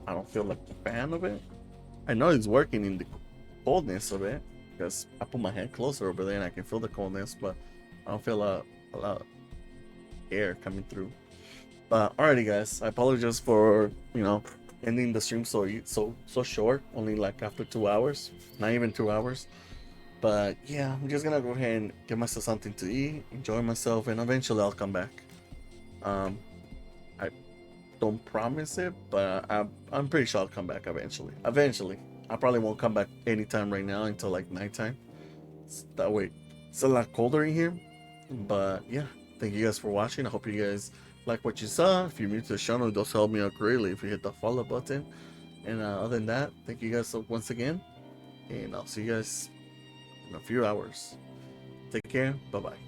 like a fan of it. I know it's working in the coldness of it because I put my hand closer over there and I can feel the coldness, but I don't feel a lot of air coming through. But alrighty guys, I apologize for, you know, ending the stream so short, only like after 2 hours, not even 2 hours. But yeah, I'm just gonna go ahead and get myself something to eat, enjoy myself, and eventually I'll come back. I don't promise it, but I'm pretty sure I'll come back eventually. I probably won't come back anytime right now until like nighttime. That way it's a lot colder in here. But yeah, thank you guys for watching. I hope you guys like what you saw. If you're new to the channel, it does help me out greatly if you hit the follow button. And other than that, thank you guys so once again, and I'll see you guys in a few hours. Take care. Bye bye.